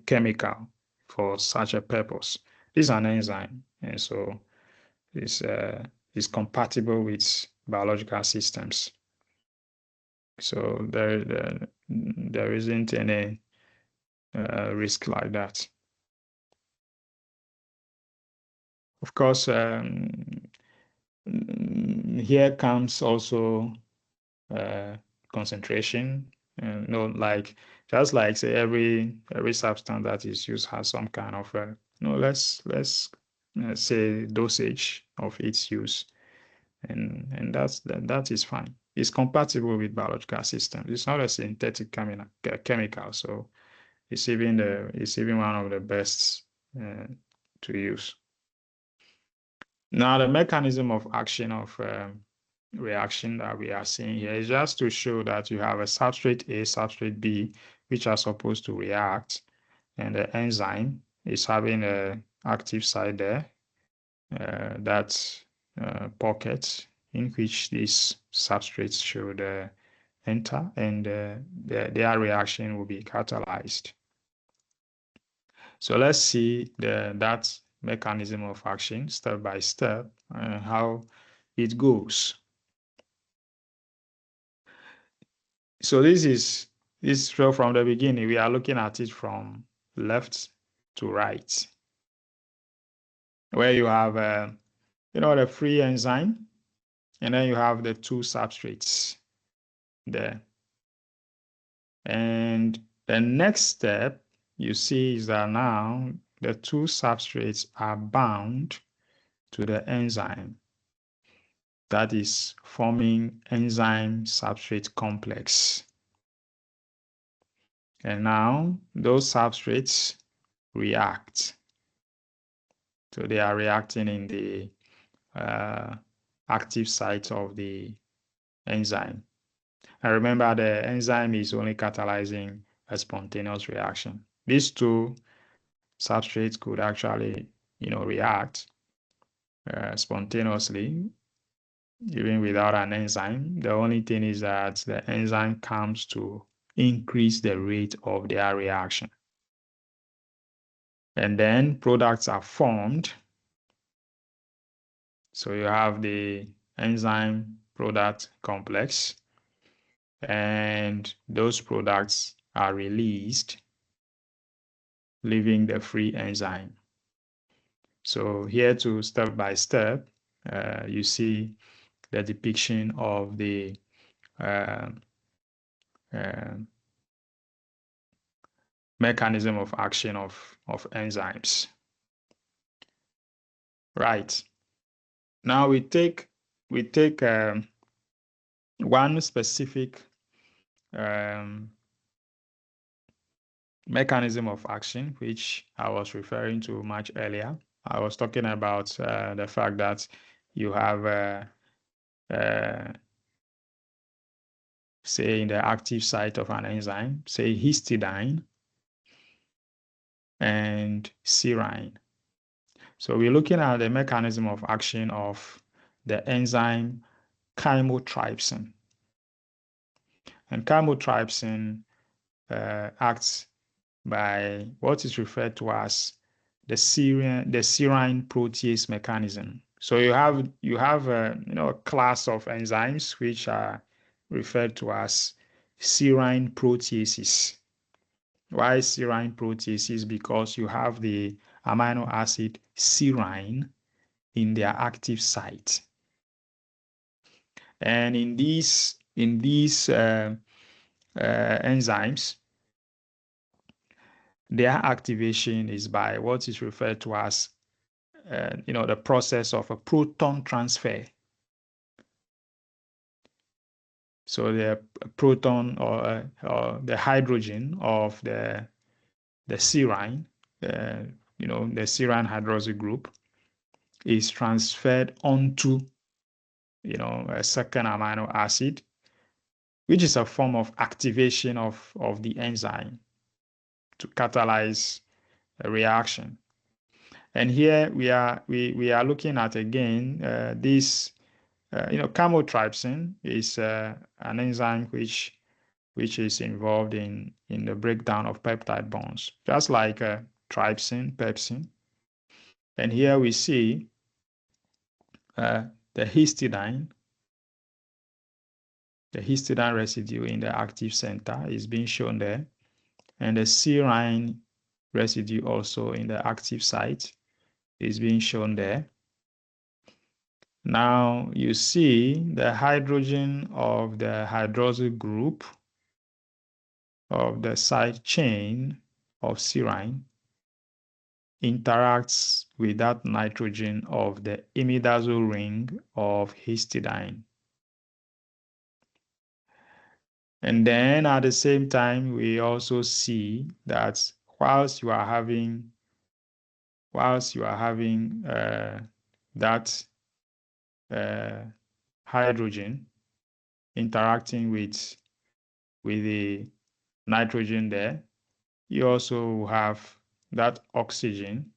chemical for such a purpose. This is an enzyme, and so it's compatible with biological systems. So there isn't any risk like that. Of course, here comes also concentration. Like just like say every substance that is used has some kind of let's say dosage of its use, and that is fine. It's compatible with biological systems. It's not a synthetic chemical, so it's even one of the best to use. Now, the mechanism of action of reaction that we are seeing here is just to show that you have a substrate A, substrate B, which are supposed to react, and the enzyme is having an active site there, that pocket in which these substrates should enter, and their reaction will be catalyzed. So let's see that mechanism of action step by step, how it goes. So this is from the beginning. We are looking at it from left to right, where you have the free enzyme, and then you have the two substrates there. And the next step you see is that now the two substrates are bound to the enzyme that is forming enzyme substrate complex. And now those substrates react. So they are reacting in the active site of the enzyme. And remember, the enzyme is only catalyzing a spontaneous reaction. These two substrates could actually, react spontaneously, even without an enzyme. The only thing is that the enzyme comes to increase the rate of their reaction. And then products are formed. So you have the enzyme product complex, and those products are released, leaving the free enzyme. So here to step by step, you see the depiction of the mechanism of action of enzymes. Right. Now we take one specific mechanism of action, which I was referring to much earlier. I was talking about the fact that you have, say, in the active site of an enzyme, say histidine and serine. So we're looking at the mechanism of action of the enzyme chymotrypsin. And chymotrypsin acts by what is referred to as the serine protease mechanism. So you have a class of enzymes which are referred to as serine proteases. Why serine proteases? Because you have the amino acid serine in their active site, and in these enzymes, their activation is by what is referred to as the process of a proton transfer. So the proton or the hydrogen of the serine, the serine hydroxyl group, is transferred onto a second amino acid, which is a form of activation of the enzyme to catalyze a reaction. And here we are looking at again this chymotrypsin is an enzyme which is involved in the breakdown of peptide bonds, just like trypsin, pepsin. And here we see the histidine residue in the active center is being shown there, and the serine residue also in the active site is being shown there. Now you see the hydrogen of the hydroxyl group of the side chain of serine interacts with that nitrogen of the imidazoles ring of histidine. And then at the same time, we also see that whilst you are having that hydrogen interacting with the nitrogen there, you also have that oxygen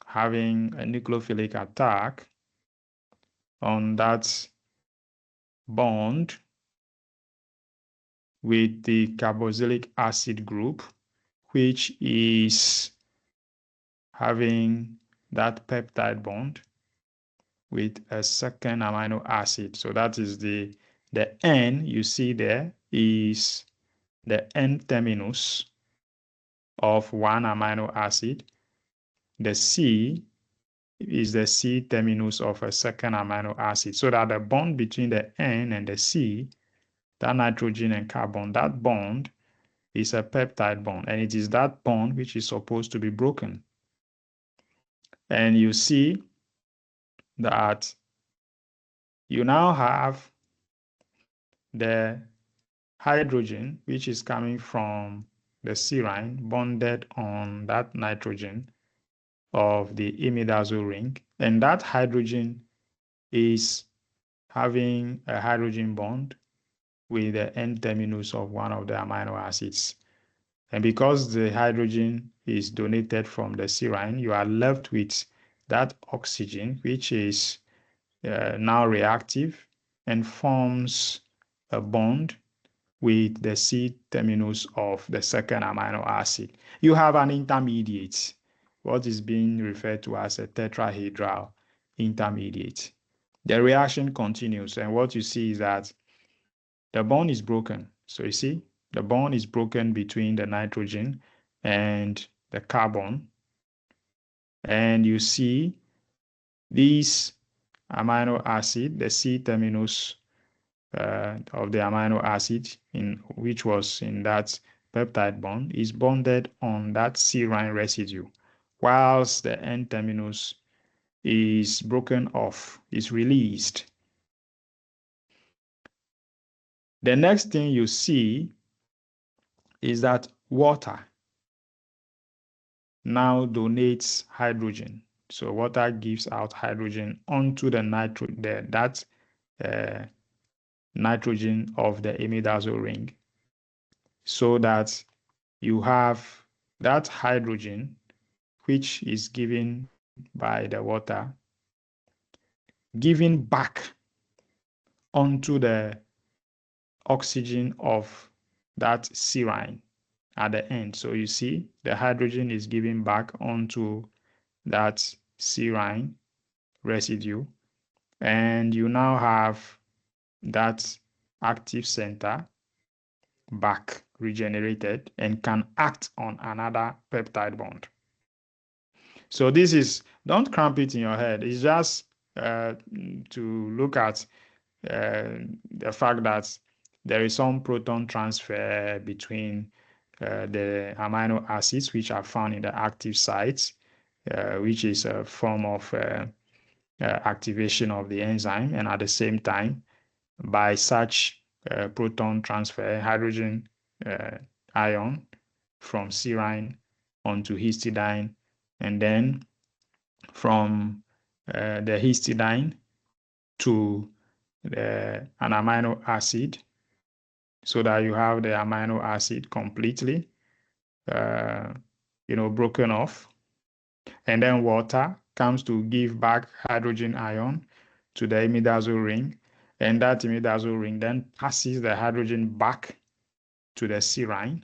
having a nucleophilic attack on that bond with the carboxylic acid group, which is having that peptide bond with a second amino acid. So that is the N you see there is the N terminus of one amino acid. The C is the C terminus of a second amino acid. So that the bond between the N and the C, that nitrogen and carbon, that bond is a peptide bond, and it is that bond which is supposed to be broken. And you see that you now have the hydrogen which is coming from the serine bonded on that nitrogen of the imidazoles ring, and that hydrogen is having a hydrogen bond with the N terminus of one of the amino acids. And because the hydrogen is donated from the serine, you are left with that oxygen, which is now reactive and forms a bond with the C terminus of the second amino acid. You have an intermediate, what is being referred to as a tetrahedral intermediate. The reaction continues, and what you see is that the bond is broken. So you see, the bond is broken between the nitrogen and the carbon. And you see this amino acid, the C terminus of the amino acid, which was in that peptide bond, is bonded on that serine residue, whilst the N terminus is broken off, is released. The next thing you see is that water now donates hydrogen. So water gives out hydrogen onto the nitrogen of the imidazoles ring, so that you have that hydrogen which is given by the water giving back onto the oxygen of that serine at the end. So you see the hydrogen is given back onto that serine residue, and you now have that active center back regenerated and can act on another peptide bond. So this is, don't cramp it in your head. It's just to look at the fact that there is some proton transfer between the amino acids which are found in the active sites, which is a form of activation of the enzyme, and at the same time, by such proton transfer, hydrogen ion from serine onto histidine, and then from the histidine to an amino acid, so that you have the amino acid completely, broken off. And then water comes to give back hydrogen ion to the imidazole ring. And that imidazole ring then passes the hydrogen back to the serine,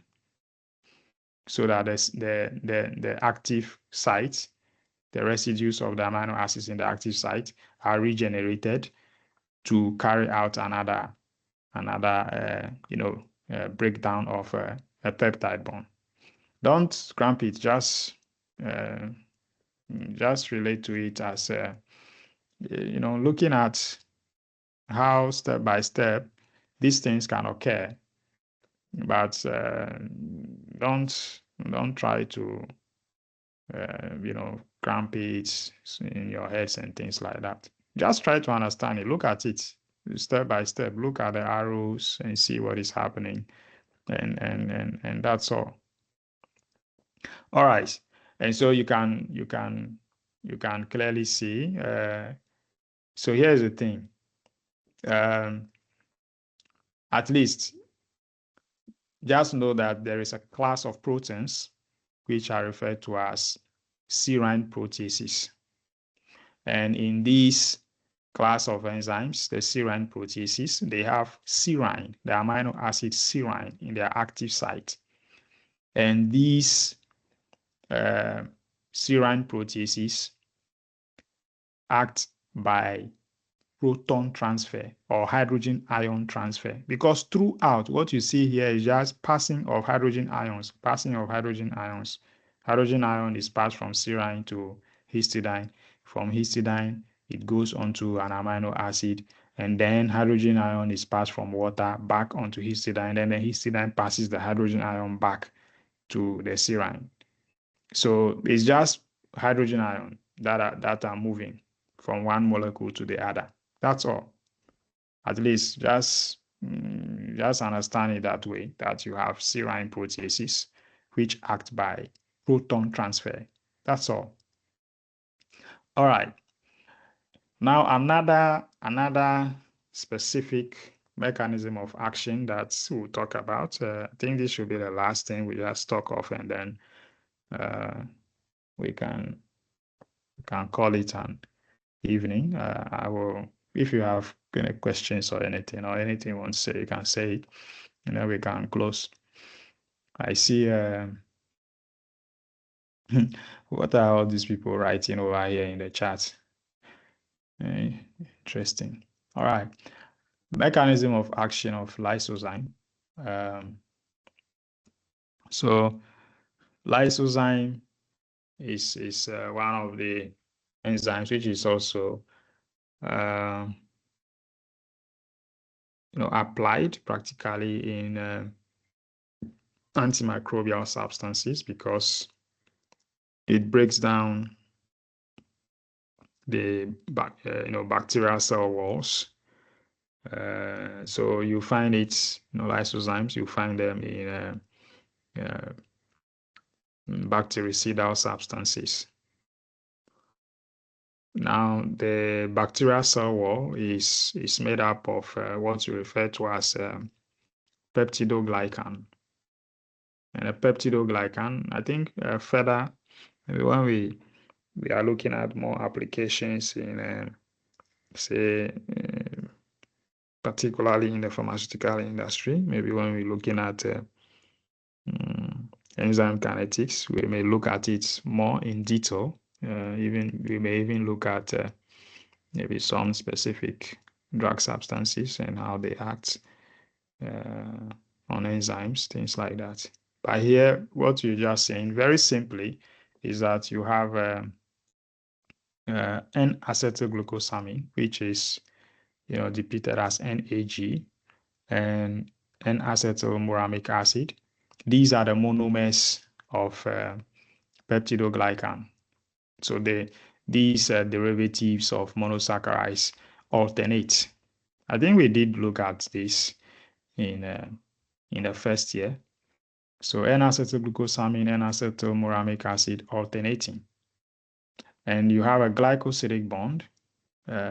so that the active sites, the residues of the amino acids in the active site, are regenerated to carry out another breakdown of a peptide bond. Don't cramp it. Just relate to it as looking at how step by step these things can occur, but don't try to cramp it in your heads and things like that. Just try to understand it. Look at it step by step. Look at the arrows and see what is happening, and that's all. All right, and so you can clearly see. So here's the thing. At least just know that there is a class of proteins which are referred to as serine proteases. And in this class of enzymes, the serine proteases, they have serine, the amino acid serine, in their active site. And these serine proteases act by proton transfer or hydrogen ion transfer, because throughout what you see here is just passing of hydrogen ions. Hydrogen ion is passed from serine to histidine. From histidine, it goes onto an amino acid, and then hydrogen ion is passed from water back onto histidine. Then the histidine passes the hydrogen ion back to the serine. So it's just hydrogen ion that are moving from one molecule to the other. That's all. At least just understand it that way, that you have serine proteases which act by proton transfer. That's all. All right. Now another specific mechanism of action that we'll talk about. I think this should be the last thing we just talk of, and then we can call it an evening. I will, if you have any questions or anything you want to say, you can say it, and then we can close. I see what are all these people writing over here in the chat? Interesting. All right. Mechanism of action of lysozyme. So lysozyme is one of the enzymes which is also applied practically in antimicrobial substances, because it breaks down the bacterial cell walls. So you find it, lysozymes, you find them in bactericidal substances. Now, the bacterial cell wall is made up of what you refer to as peptidoglycan. And a peptidoglycan, I think further, when we are looking at more applications in, say, particularly in the pharmaceutical industry, maybe when we're looking at enzyme kinetics, we may look at it more in detail. We may even look at maybe some specific drug substances and how they act on enzymes, things like that. But here, what you're just saying, very simply, is that you have N-acetylglucosamine, which is depicted as NAG, and N-acetylmuramic acid. These are the monomers of peptidoglycan. So these derivatives of monosaccharides alternate. I think we did look at this in the first year. So N-acetylglucosamine, N-acetylmuramic acid alternating. And you have a glycosidic bond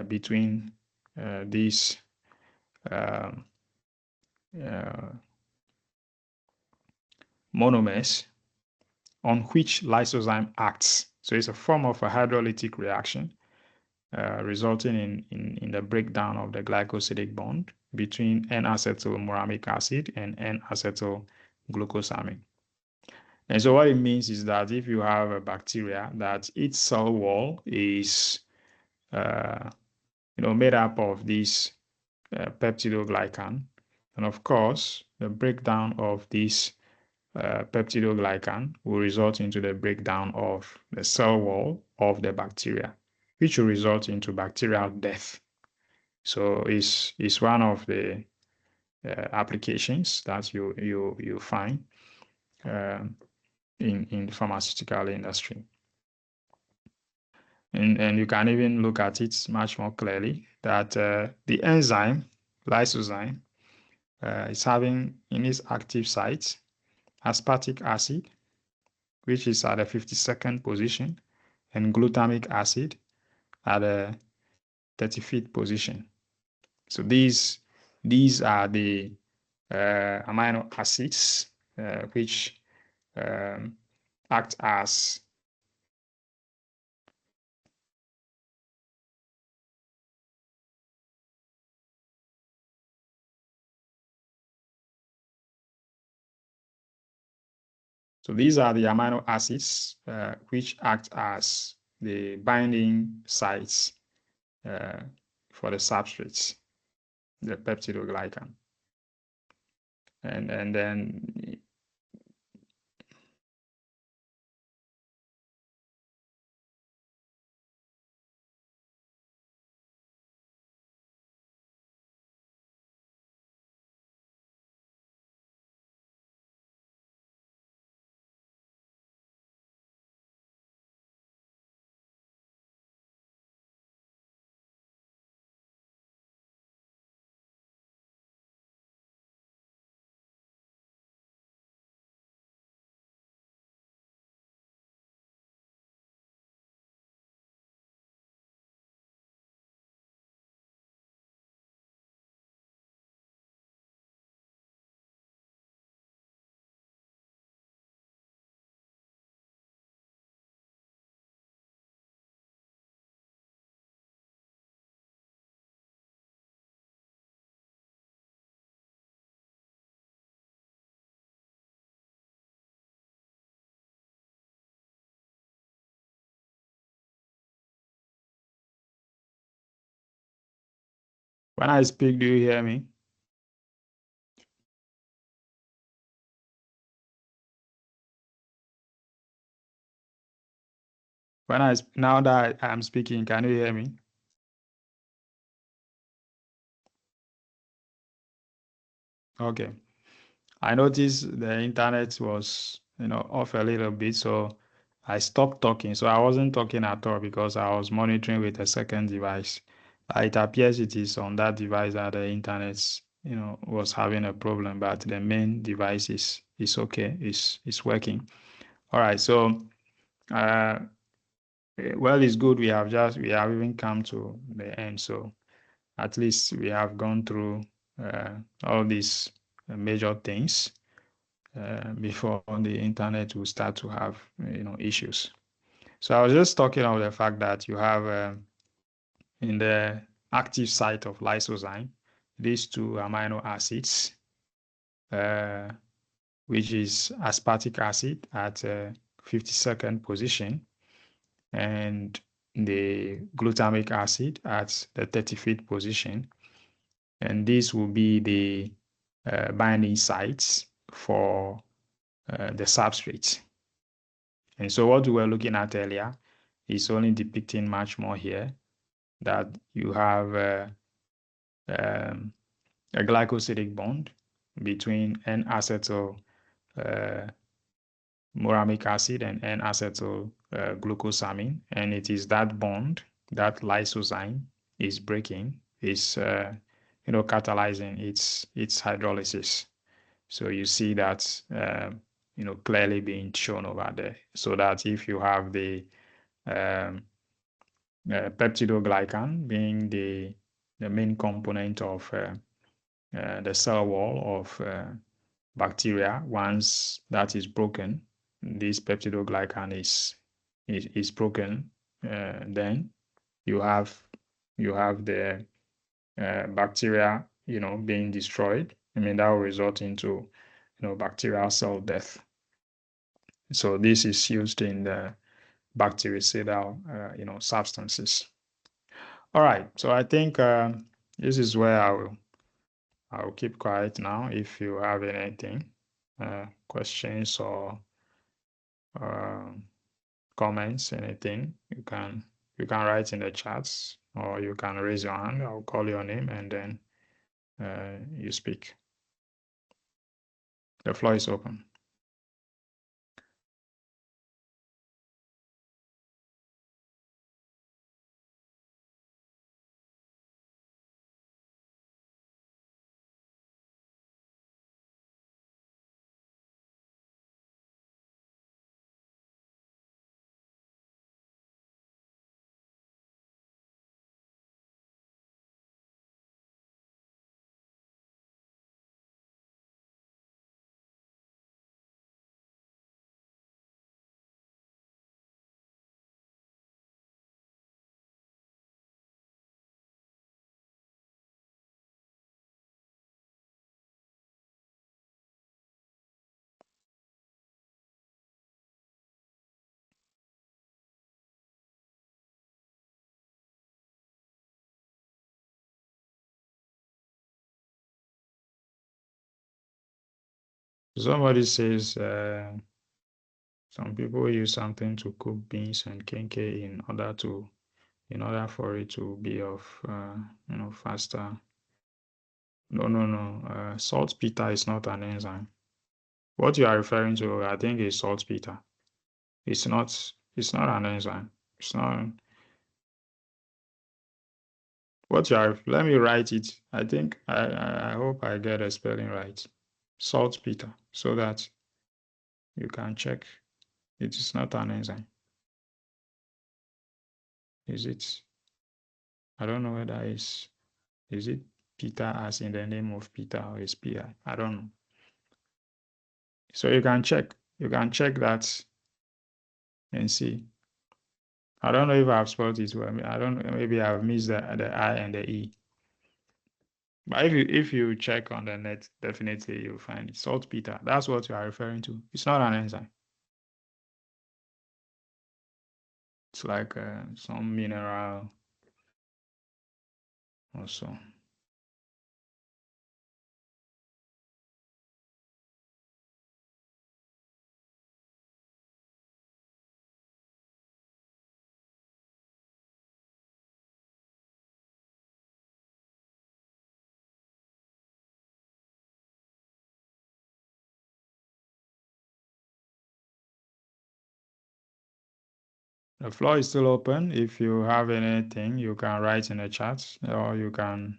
between these monomers on which lysozyme acts. So it's a form of a hydrolytic reaction resulting in the breakdown of the glycosidic bond between N-acetylmuramic acid and N-acetylglucosamine. And so what it means is that if you have a bacteria that its cell wall is made up of this peptidoglycan, and of course the breakdown of this peptidoglycan will result into the breakdown of the cell wall of the bacteria, which will result into bacterial death. So it's one of the applications that you find in the pharmaceutical industry. And you can even look at it much more clearly that the enzyme, lysozyme, is having in its active site aspartic acid, which is at the 52nd position, and glutamic acid at the 35th position. So these are the amino acids which act as these are the amino acids which act as the binding sites for the substrates, the peptidoglycan. And then when I speak, do you hear me? Now that I'm speaking, can you hear me? Okay. I noticed the internet was, off a little bit, so I stopped talking. So I wasn't talking at all because I was monitoring with a second device. It appears it is on that device that the internet, was having a problem, but the main device is okay, is working. All right. So, well, it's good. We have even come to the end. So at least we have gone through all these major things before the internet will start to have issues. So I was just talking about the fact that you have in the active site of lysozyme these two amino acids, which is aspartic acid at 52nd position and the glutamic acid at the 35th position. And these will be the binding sites for the substrate. And so what we were looking at earlier is only depicting much more here, that you have a glycosidic bond between N-acetyl moramic acid and N-acetyl glucosamine, and it is that bond that lysozyme is breaking, is catalyzing its hydrolysis. So you see that clearly being shown over there. So that if you have the peptidoglycan being the main component of the cell wall of bacteria, once that is broken, this peptidoglycan is broken, then you have the bacteria being destroyed. I mean, that will result into bacterial cell death. So this is used in the bactericidal substances. All right, so I think this is where I'll keep quiet now. If you have anything, questions or comments, anything, you can write in the chats, or you can raise your hand. I'll call your name and then you speak. The floor is open. Somebody says some people use something to cook beans and kenke in order for it to be of faster. No. Saltpeter is not an enzyme. What you are referring to, I think, is saltpeter. It's not an enzyme. It's not what you are. Let me write it. I think I hope I get the spelling right. Saltpeter, so that you can check. It is not an enzyme. Is it? I don't know whether is it Peter as in the name of Peter, or is P.I.? I don't know. So you can check. You can check that and see. I don't know if I've spelled it well. I don't know. Maybe I've missed the I and the E. But if you check on the net, definitely you'll find it. Saltpeter. That's what you are referring to. It's not an enzyme. It's like some mineral or so. The floor is still open. If you have anything, you can write in the chat, or you can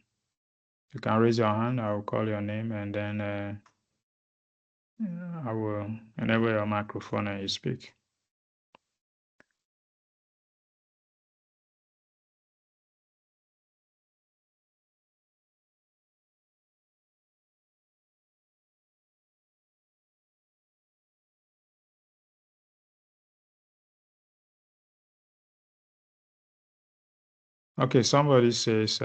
raise your hand. I will call your name, and then I will enable your microphone and you speak. Okay, somebody says